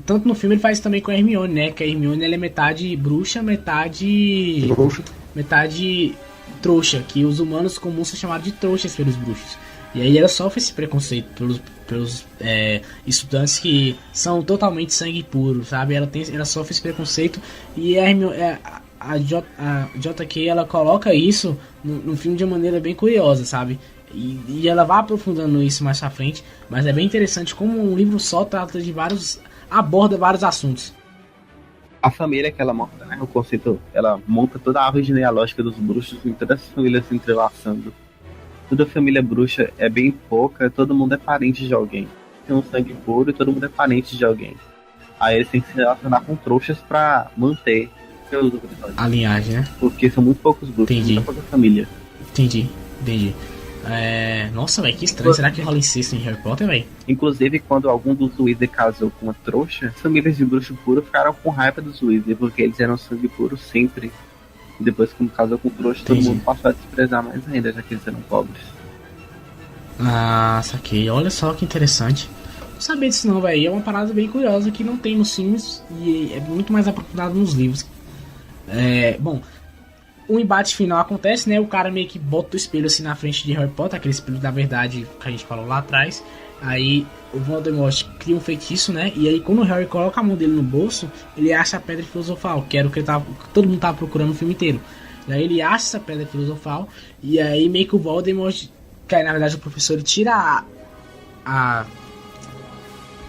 tanto no filme ele faz também com a Hermione, né? Que a Hermione ela é metade bruxa, metade trouxa, que os humanos comuns são chamados de trouxas pelos bruxos. E aí ela sofre esse preconceito pelos estudantes que são totalmente sangue puro, sabe? Ela sofre esse preconceito e a Hermione, a JK ela coloca isso no filme de uma maneira bem curiosa, sabe? E ela vai aprofundando isso mais pra frente, mas é bem interessante como um livro só trata de aborda vários assuntos. A família que ela monta, né? O conceito, ela monta toda a árvore genealógica dos bruxos e todas as famílias se entrelaçando. Toda família bruxa é bem pouca, todo mundo é parente de alguém. Tem um sangue puro e todo mundo é parente de alguém. Aí eles têm que se relacionar com trouxas pra manter a linhagem, né? Porque são muito poucos bruxos, muita pouca família. Entendi. Nossa, velho, que estranho. Será que rola incesto em Harry Potter, velho? Inclusive, quando algum dos Weasley casou com uma trouxa, as famílias de bruxo puro ficaram com raiva dos Weasley, porque eles eram sangue puro sempre. E depois, quando casou com trouxa, todo mundo passou a desprezar mais ainda, já que eles eram pobres. Ah, saquei. Olha só que interessante. Não sabia disso não, velho. É uma parada bem curiosa que não tem nos filmes e é muito mais aprofundado nos livros. Bom, o embate final acontece, né? O cara meio que bota o espelho assim na frente de Harry Potter, aquele espelho da verdade que a gente falou lá atrás. Aí o Voldemort cria um feitiço, né? E aí quando o Harry coloca a mão dele no bolso, ele acha a pedra filosofal, que era o que todo mundo tava procurando o filme inteiro. E aí ele acha essa pedra filosofal e aí meio que o Voldemort, que aí na verdade o professor ele tira a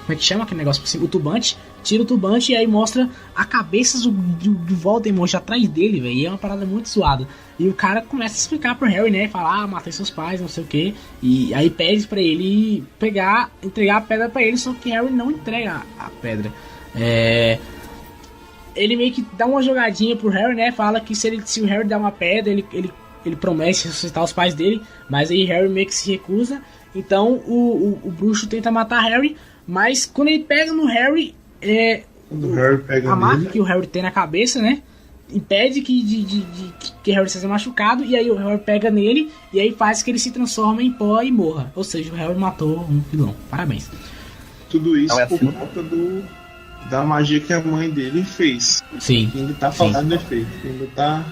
como é que chama aquele negócio por cima? O turbante. Tira o turbante e aí mostra a cabeça do Voldemort atrás dele, velho. E é uma parada muito zoada. E o cara começa a explicar pro Harry, né? Falar, matei seus pais, não sei o que. E aí pede pra ele entregar a pedra pra ele, só que Harry não entrega a pedra. Ele meio que dá uma jogadinha pro Harry, né? Fala que se o Harry der uma pedra, ele promete ressuscitar os pais dele. Mas aí Harry meio que se recusa. Então o bruxo tenta matar Harry. Mas quando ele pega no Harry... a marca que o Harry tem na cabeça, né? Impede que Harry seja machucado. E aí o Harry pega nele e aí faz que ele se transforme em pó e morra. Ou seja, o Harry matou um vilão. Parabéns. Tudo isso por conta da magia que a mãe dele fez. Sim. Que ainda tá faltando efeito. Ainda tá.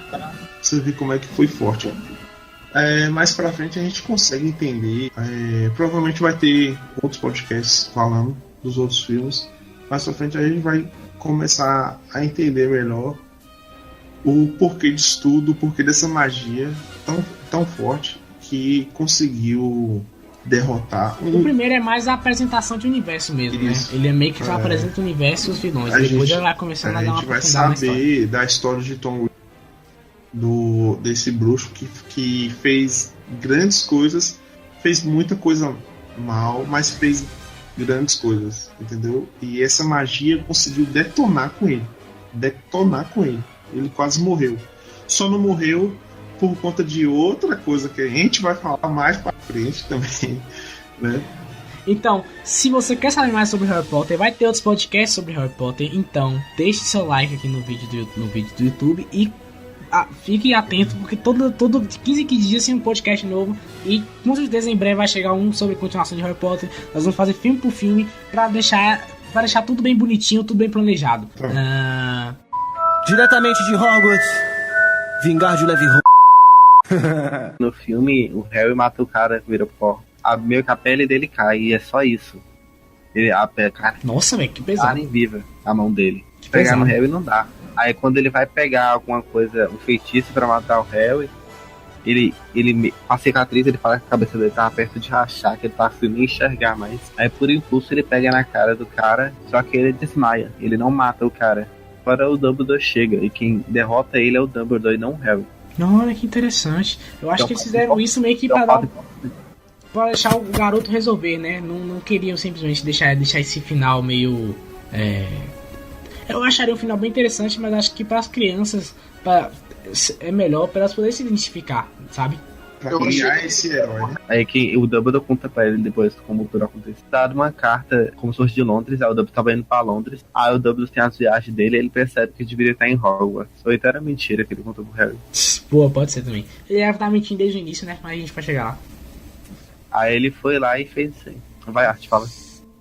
Você vê como é que foi forte. Mais pra frente a gente consegue entender. Provavelmente vai ter outros podcasts falando dos outros filmes. Mais pra frente a gente vai começar a entender melhor o porquê disso tudo, o porquê dessa magia tão forte que conseguiu derrotar. O primeiro é mais a apresentação de universo mesmo, isso, né? Ele é meio que apresenta o universo e os vilões. Depois ele vai começando a dar uma aprofundada na história. A gente vai saber da história de Tom desse bruxo que fez grandes coisas, fez muita coisa mal, mas fez grandes coisas, entendeu? E essa magia conseguiu detonar com ele. Ele quase morreu. Só não morreu por conta de outra coisa que a gente vai falar mais pra frente também, né? Então, se você quer saber mais sobre Harry Potter, vai ter outros podcasts sobre Harry Potter. Então, deixe seu like aqui no vídeo do YouTube e fique atento, porque todo 15 dias tem um podcast novo. E com certeza em breve vai chegar um sobre a continuação de Harry Potter. Nós vamos fazer filme por filme pra deixar tudo bem bonitinho, tudo bem planejado. Diretamente de Hogwarts, Vingardium Leviosa. No filme, o Harry mata o cara, vira pó. Meio que a pele dele cai, e é só isso. Nossa, velho, que pesado. Carne viva a mão dele. Pegar no Harry não dá. Aí quando ele vai pegar alguma coisa, um feitiço pra matar o Harry, a cicatriz, ele fala que a cabeça dele tava perto de rachar, que ele tava sem nem enxergar mais. Aí por impulso ele pega na cara do cara, só que ele desmaia, ele não mata o cara. Agora o Dumbledore chega, e quem derrota ele é o Dumbledore e não o Harry. Olha que interessante. Eu acho que eles fizeram isso meio que pra deixar o garoto resolver, né? Não queriam simplesmente deixar esse final meio... Eu acharia um final bem interessante, mas acho que para as crianças é melhor para elas poderem se identificar, sabe? Pra criar esse herói. Aí que o Dumbledore conta pra ele depois como tudo aconteceu. Dado uma carta como se fosse de Londres, aí o Dumbledore tava indo pra Londres. Aí o Dumbledore tem as viagens dele e ele percebe que deveria estar em Hogwarts. Ou então era mentira que ele contou pro Harry. Pô, pode ser também. Ele deve estar mentindo desde o início, né? Mas a gente vai chegar lá. Aí ele foi lá e fez isso aí. Vai, Art, fala.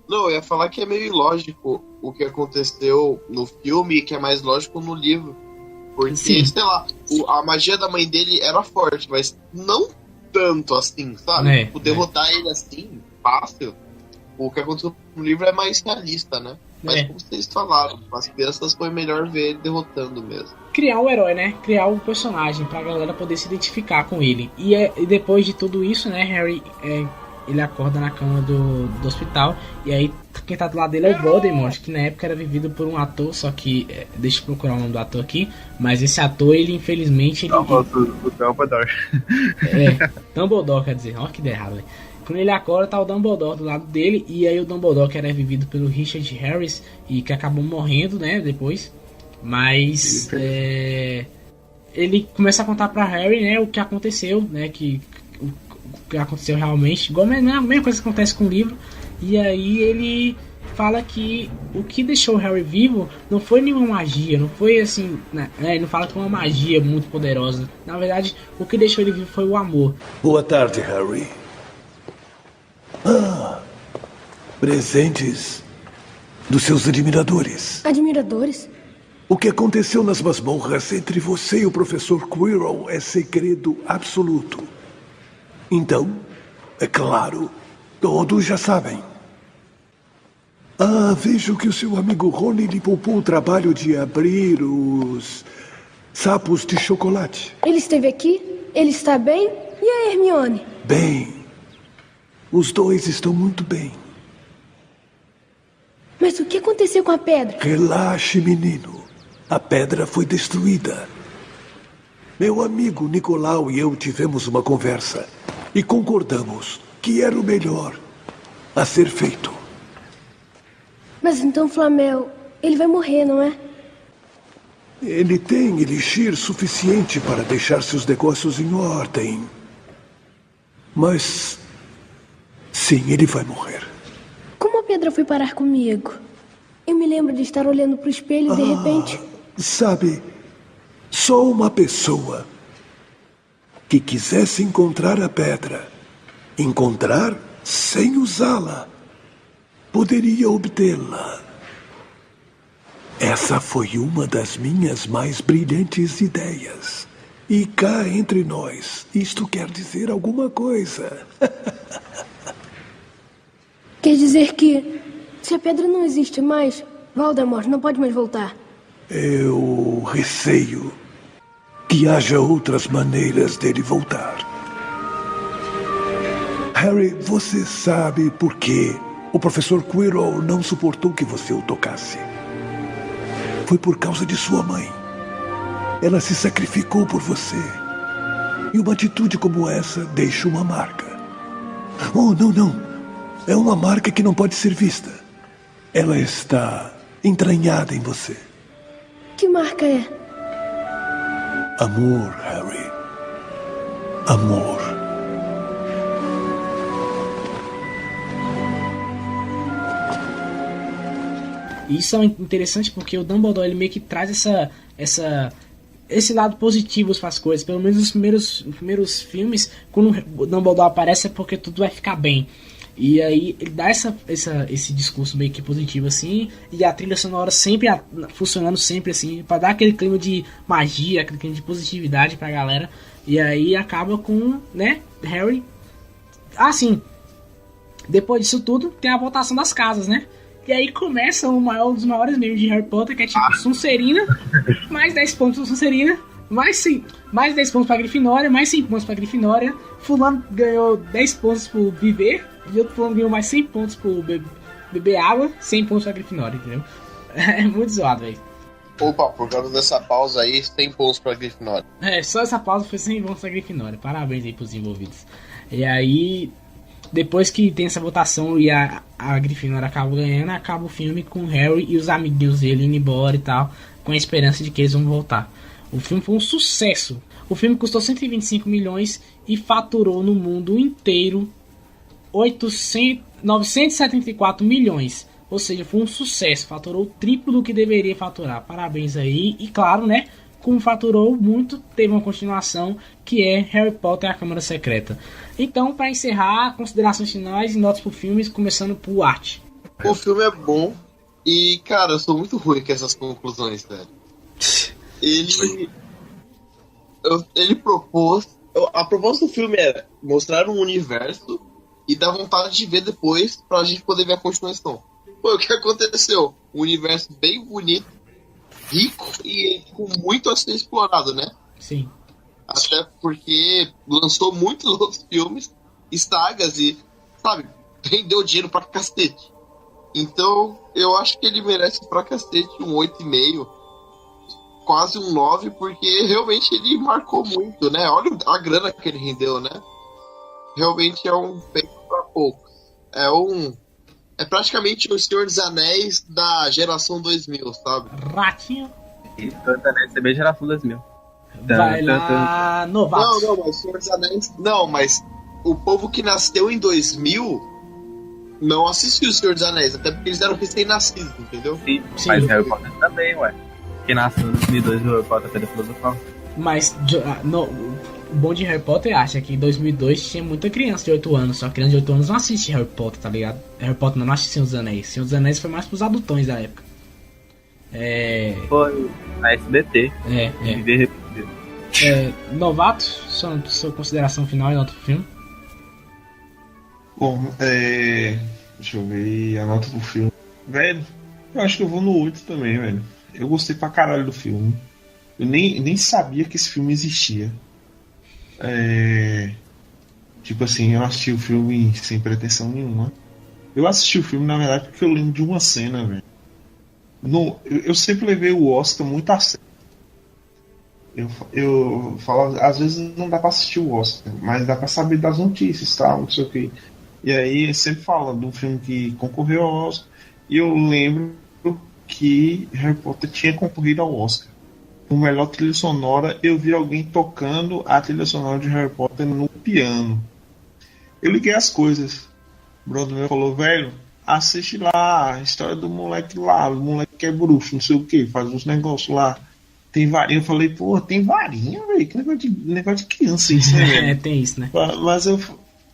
Não, eu ia falar que é meio ilógico o que aconteceu no filme e que é mais lógico no livro. Porque, sei lá, a magia da mãe dele era forte, mas não tanto assim, sabe? Derrotar ele assim, fácil. O que aconteceu no livro é mais realista, né? Mas como vocês falaram, as crianças foi melhor ver ele derrotando mesmo. Criar um herói, né? Criar um personagem pra galera poder se identificar com ele. E depois de tudo isso, né, Harry... ele acorda na cama do hospital. E aí quem tá do lado dele é o Voldemort, que na época era vivido por um ator. Só que, deixa eu procurar o nome do ator aqui. Mas esse ator, ele infelizmente... O Dumbledore. Dumbledore, quer dizer. Olha que ideia errado, velho. Quando ele acorda, tá o Dumbledore do lado dele. E aí o Dumbledore, que era vivido pelo Richard Harris, e que acabou morrendo, né, depois. Mas ele começa a contar pra Harry, né, o que aconteceu, né, que aconteceu realmente, igual a mesma coisa que acontece com o livro. E aí ele fala que o que deixou o Harry vivo não foi nenhuma magia, não foi assim, né? Ele não fala que foi uma magia muito poderosa. Na verdade, o que deixou ele vivo foi o amor. Boa tarde, Harry. Presentes dos seus admiradores. Admiradores? O que aconteceu nas masmorras entre você e o professor Quirrell é segredo absoluto. Então, é claro, todos já sabem. Vejo que o seu amigo Rony lhe poupou o trabalho de abrir os sapos de chocolate. Ele esteve aqui? Ele está bem? E a Hermione? Bem, os dois estão muito bem. Mas o que aconteceu com a pedra? Relaxe, menino. A pedra foi destruída. Meu amigo Nicolau e eu tivemos uma conversa e concordamos que era o melhor a ser feito. Mas então Flamel, ele vai morrer, não é? Ele tem elixir suficiente para deixar seus negócios em ordem. Mas... sim, ele vai morrer. Como a pedra foi parar comigo? Eu me lembro de estar olhando para o espelho e de repente... Sabe, só uma pessoa que quisesse encontrar a pedra, encontrar sem usá-la, poderia obtê-la. Essa foi uma das minhas mais brilhantes ideias. E cá entre nós, isto quer dizer alguma coisa. Quer dizer que, se a pedra não existe mais, Voldemort não pode mais voltar. Eu receio que haja outras maneiras dele voltar. Harry, você sabe por que o professor Quirrell não suportou que você o tocasse. Foi por causa de sua mãe. Ela se sacrificou por você. E uma atitude como essa deixa uma marca. Oh, não. É uma marca que não pode ser vista. Ela está entranhada em você. Que marca é? Amor, Harry. Amor. E isso é interessante porque o Dumbledore ele meio que traz esse lado positivo para as coisas. Pelo menos nos primeiros filmes, quando o Dumbledore aparece é porque tudo vai ficar bem. E aí ele dá esse discurso meio que positivo assim, e a trilha sonora sempre funcionando sempre assim, pra dar aquele clima de magia, aquele clima de positividade pra galera. E aí acaba com, né, Harry. Depois disso tudo, tem a votação das casas, né? E aí começa um dos maiores memes de Harry Potter, que é tipo Sonserina, mais 10 pontos do Sonserina, Mais 10 pontos pra Grifinória, mais 100 pontos pra Grifinória. Fulano ganhou 10 pontos por viver. E outro fulano ganhou mais 100 pontos por beber água. 100 pontos pra Grifinória, entendeu? É muito zoado, velho. Opa, por causa dessa pausa aí, 100 pontos pra Grifinória. Só essa pausa foi 100 pontos pra Grifinória. Parabéns aí pros envolvidos. E aí, depois que tem essa votação e a Grifinória acaba ganhando, acaba o filme com o Harry e os amiguinhos dele indo embora e tal, com a esperança de que eles vão voltar. O filme foi um sucesso. O filme custou 125 milhões e faturou no mundo inteiro 974 milhões. Ou seja, foi um sucesso. Faturou o triplo do que deveria faturar. Parabéns aí. E claro, né? Como faturou muito, teve uma continuação que é Harry Potter e a Câmara Secreta. Então, para encerrar, considerações finais e notas pro filme, começando por arte. O filme é bom e, cara, eu sou muito ruim com essas conclusões, velho. Ele propôs... A proposta do filme era mostrar um universo e dar vontade de ver depois pra gente poder ver a continuação. Foi o que aconteceu. Um universo bem bonito, rico e com muito a ser explorado, né? Sim. Até porque lançou muitos outros filmes, sagas e, sabe, rendeu dinheiro pra cacete. Então, eu acho que ele merece pra cacete um 8,5, quase um 9, porque realmente ele marcou muito, né? Olha a grana que ele rendeu, né? Realmente é um feito pra poucos. É praticamente o Senhor dos Anéis da geração 2000, sabe? Ratinho. Isso, Senhor dos Anéis é bem geração 2000. Vai lá, novato. Não, mas Senhor dos Anéis... Não, mas o povo que nasceu em 2000 não assistiu o Senhor dos Anéis, até porque eles eram recém-nascidos, entendeu? Sim, mas Harry Potter também, ué. Quem nasceu em 2002 viu Harry Potter pela filosofal. Mas o bom de Harry Potter acha que em 2002 tinha muita criança de 8 anos. Só que criança de 8 anos não assiste Harry Potter, tá ligado? Harry Potter não assiste Senhor dos Anéis. Senhor dos Anéis foi mais pros adultões da época. Foi na SBT. Novato, sua consideração final e nota pro filme? Bom, deixa eu ver a nota pro filme. Velho, eu acho que eu vou no 8 também, velho. Eu gostei pra caralho do filme. Eu nem sabia que esse filme existia. Tipo assim, eu assisti o filme sem pretensão nenhuma. Eu assisti o filme, na verdade, porque eu lembro de uma cena, velho. Eu sempre levei o Oscar muito a sério. Eu falo, às vezes não dá pra assistir o Oscar, mas dá pra saber das notícias, tal, não sei o que. E aí sempre fala de um filme que concorreu ao Oscar. E eu lembro que Harry Potter tinha concorrido ao Oscar. Por melhor trilha sonora, eu vi alguém tocando a trilha sonora de Harry Potter no piano. Eu liguei as coisas. O brother meu falou, velho, assiste lá a história do moleque lá, o moleque que é bruxo, não sei o que, faz uns negócios lá. Tem varinha. Eu falei, pô, tem varinha, velho? Que negócio de criança isso, né, velho? Tem isso, né?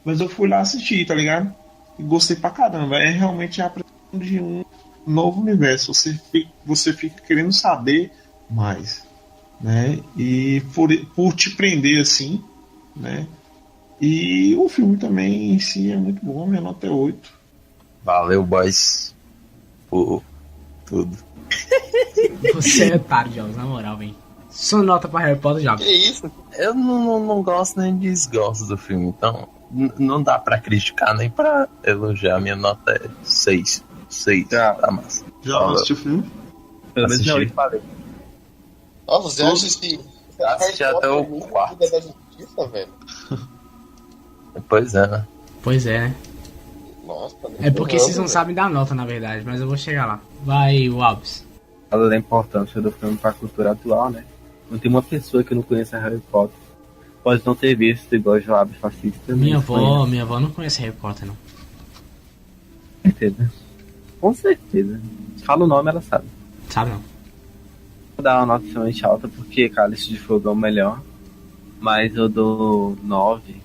Mas eu fui lá assistir, tá ligado? E gostei pra caramba. É realmente a apresentação de um novo universo. Você fica querendo saber mais, né? E por te prender assim, né? E o filme também em si é muito bom. Minha nota é 8. Valeu, boys, por tudo. Você é otário, Jogos, na moral, velho. Só nota pra Harry Potter, Jogos. Que isso? Eu não gosto nem desgosto do filme, então não dá pra criticar nem pra elogiar. Minha nota é 6. 6, tá massa. Já assistiu o filme? Pelo menos não, eu falei. Nossa, você acha que assisti até o 4. Da Justiça, velho? Pois é, né? Pois é, né? Nossa, é porque vocês não sabem dar nota, na verdade, mas eu vou chegar lá. Vai, Alves. Fala da importância do filme pra cultura atual, né? Não tem uma pessoa que não conheça Harry Potter. Pode não ter visto igual o Joab fascista. Minha avó não conhece Harry Potter, não. Com certeza. Com certeza. Fala o nome, ela sabe. Sabe não. Vou dar uma nota extremamente alta porque Cálice de Fogo é o melhor. Mas eu dou 9.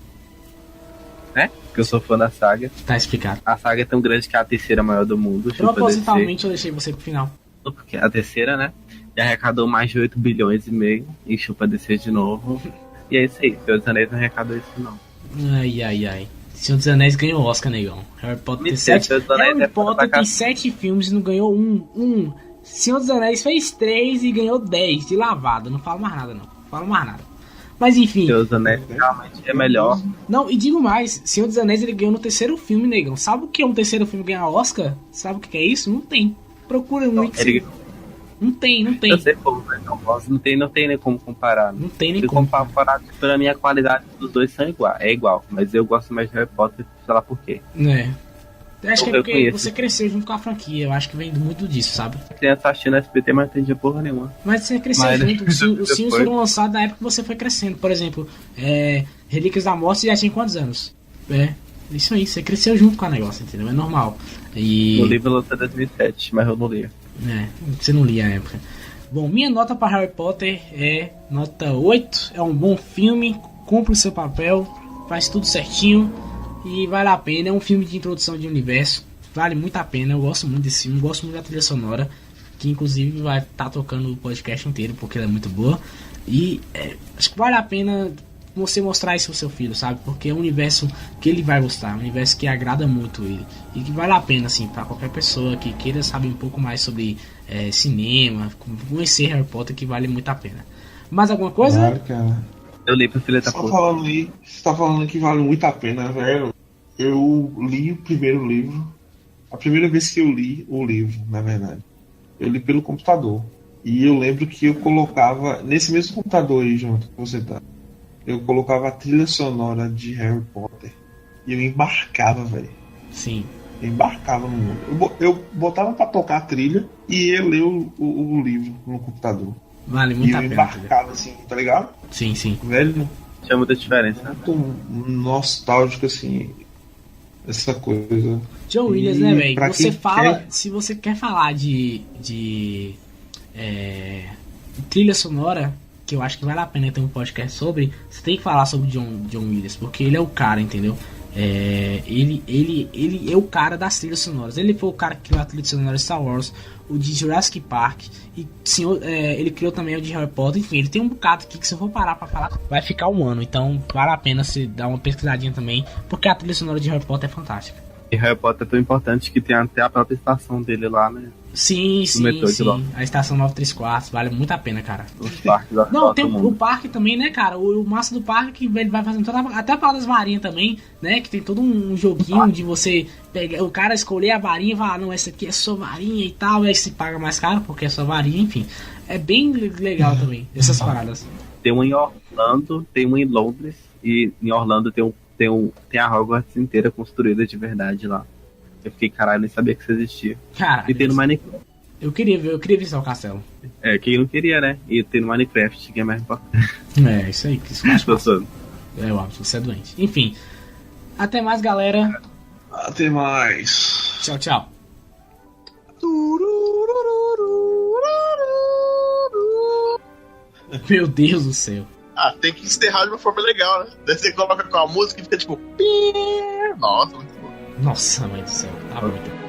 Né? Porque eu sou fã da saga. Tá explicado. A saga é tão grande que é a terceira maior do mundo. Propositalmente eu deixei você pro final. Porque a terceira, né? Já arrecadou mais de 8 bilhões e meio. E chupa descer de novo. E é isso aí. Senhor dos Anéis não arrecadou isso, não. Ai. Senhor dos Anéis ganhou o Oscar, negão. Harry Potter tem 7. Harry Potter tem 7 filmes e não ganhou um. Senhor dos Anéis fez 3 e ganhou 10 de lavada. Não falo mais nada, não. falo mais nada. Mas enfim. Senhor dos Anéis realmente é melhor. Não, e digo mais, Senhor dos Anéis ele ganhou no terceiro filme, negão. Sabe o que é um terceiro filme ganhar Oscar? Sabe o que é isso? Não tem. Procura no Wiki. Não tem. Eu sei como, mas não tem nem como comparar. Não tem nem como. Se comparar, pra mim a qualidade dos dois são igual, é igual. Mas eu gosto mais de Harry Potter, sei lá por quê. Eu acho que é porque você cresceu junto com a franquia. Eu acho que vem muito disso, sabe? Criança assistindo SBT, mas não entendia porra nenhuma. Mas você cresceu junto. Os filmes foram lançados na época que você foi crescendo. Por exemplo, Relíquias da Morte já tinha quantos anos? Isso aí, você cresceu junto com o negócio, entendeu? É normal. E... O livro lançou em 2007, mas eu não li. Você não lia na época. Bom, minha nota para Harry Potter é nota 8. É um bom filme, cumpre o seu papel, faz tudo certinho e vale a pena. É um filme de introdução de universo, vale muito a pena. Eu gosto muito desse filme, gosto muito da trilha sonora, que inclusive vai estar tocando o podcast inteiro porque ela é muito boa. E acho que vale a pena você mostrar isso pro seu filho, sabe? Porque é um universo que ele vai gostar, um universo que agrada muito ele e que vale a pena, assim, para qualquer pessoa que queira saber um pouco mais sobre cinema, conhecer Harry Potter, que vale muito a pena. Mais alguma coisa? Claro, cara. Eu li pro filho da puta. Você tá falando que vale muito a pena, velho. Eu li o primeiro livro. A primeira vez que eu li o livro, na verdade, eu li pelo computador. E eu lembro que eu colocava nesse mesmo computador aí, junto que você tá. Eu colocava a trilha sonora de Harry Potter e eu embarcava, velho. Sim. Eu embarcava no mundo. Eu botava pra tocar a trilha e ia ler o livro no computador. Vale muito a pena. E eu embarcava assim, tá ligado? Sim. Velho, tinha muita diferença. Muito nostálgico, assim, essa coisa. John Williams, né, velho? Você fala, se você quer falar de trilha sonora, que eu acho que vale a pena ter um podcast sobre, você tem que falar sobre John Williams, porque ele é o cara, entendeu? Ele é o cara das trilhas sonoras. Ele foi o cara que criou a trilha sonora de Star Wars, o de Jurassic Park, e ele criou também o de Harry Potter. Enfim, ele tem um bocado aqui que se eu for parar pra falar, vai ficar um ano. Então vale a pena se dar uma pesquisadinha também, porque a trilha sonora de Harry Potter é fantástica. E Harry Potter é tão importante que tem até a própria estação dele lá, né? Sim. A estação 934, vale muito a pena, cara. Os parques da Não, tem o parque também, né, cara? O massa do parque, ele vai fazendo até a parada das varinhas também, né? Que tem todo um joguinho de você pegar, o cara escolher a varinha e falar, não, essa aqui é sua varinha e tal, aí se paga mais caro porque é sua varinha, enfim. É bem legal também, essas paradas. Tem uma em Orlando, tem uma em Londres, e em Orlando tem a Hogwarts inteira construída de verdade lá. Eu fiquei, caralho, nem sabia que isso existia. Caralho. E tem no Minecraft. Eu queria visitar o castelo. Quem não queria, né? E tem no Minecraft, que é mais importante. Isso aí, que isso faz parte. Eu acho, você é doente. Enfim, até mais, galera. Até mais. Tchau. Meu Deus do céu. Tem que encerrar de uma forma legal, né? Daí você coloca com a música e fica tipo... Nossa, muito bom. Nossa, mãe do céu, tá muito.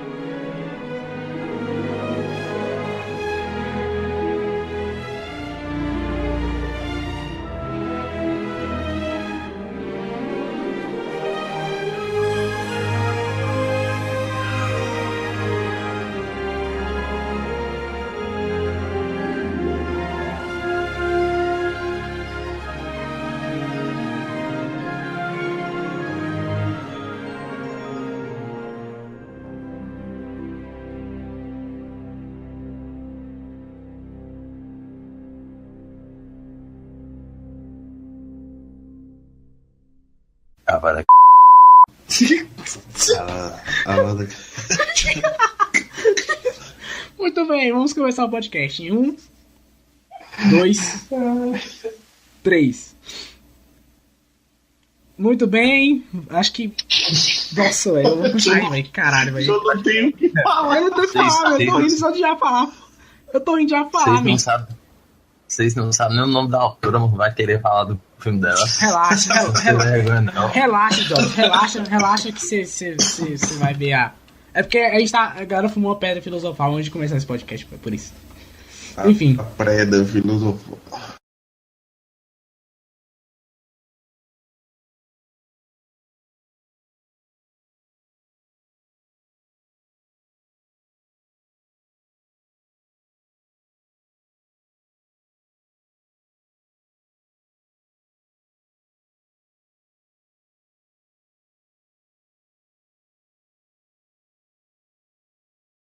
Muito bem, vamos começar o podcast em 1, 2, 3. Muito bem, acho que... Nossa, velho, eu vou continuar, velho, caralho, velho. Eu não tenho o que falar. Eu não tenho o que falar, eu tô rindo só de já falar. Eu tô rindo de já falar, velho. Vocês não sabem nem o nome da autora, mas vai querer falar do filme dela. Relaxa, Jorge, relaxa que você vai ver a... É porque a gente tá... Agora fumou uma pedra filosofal antes de começar esse podcast, por isso. Enfim. A pedra filosofal.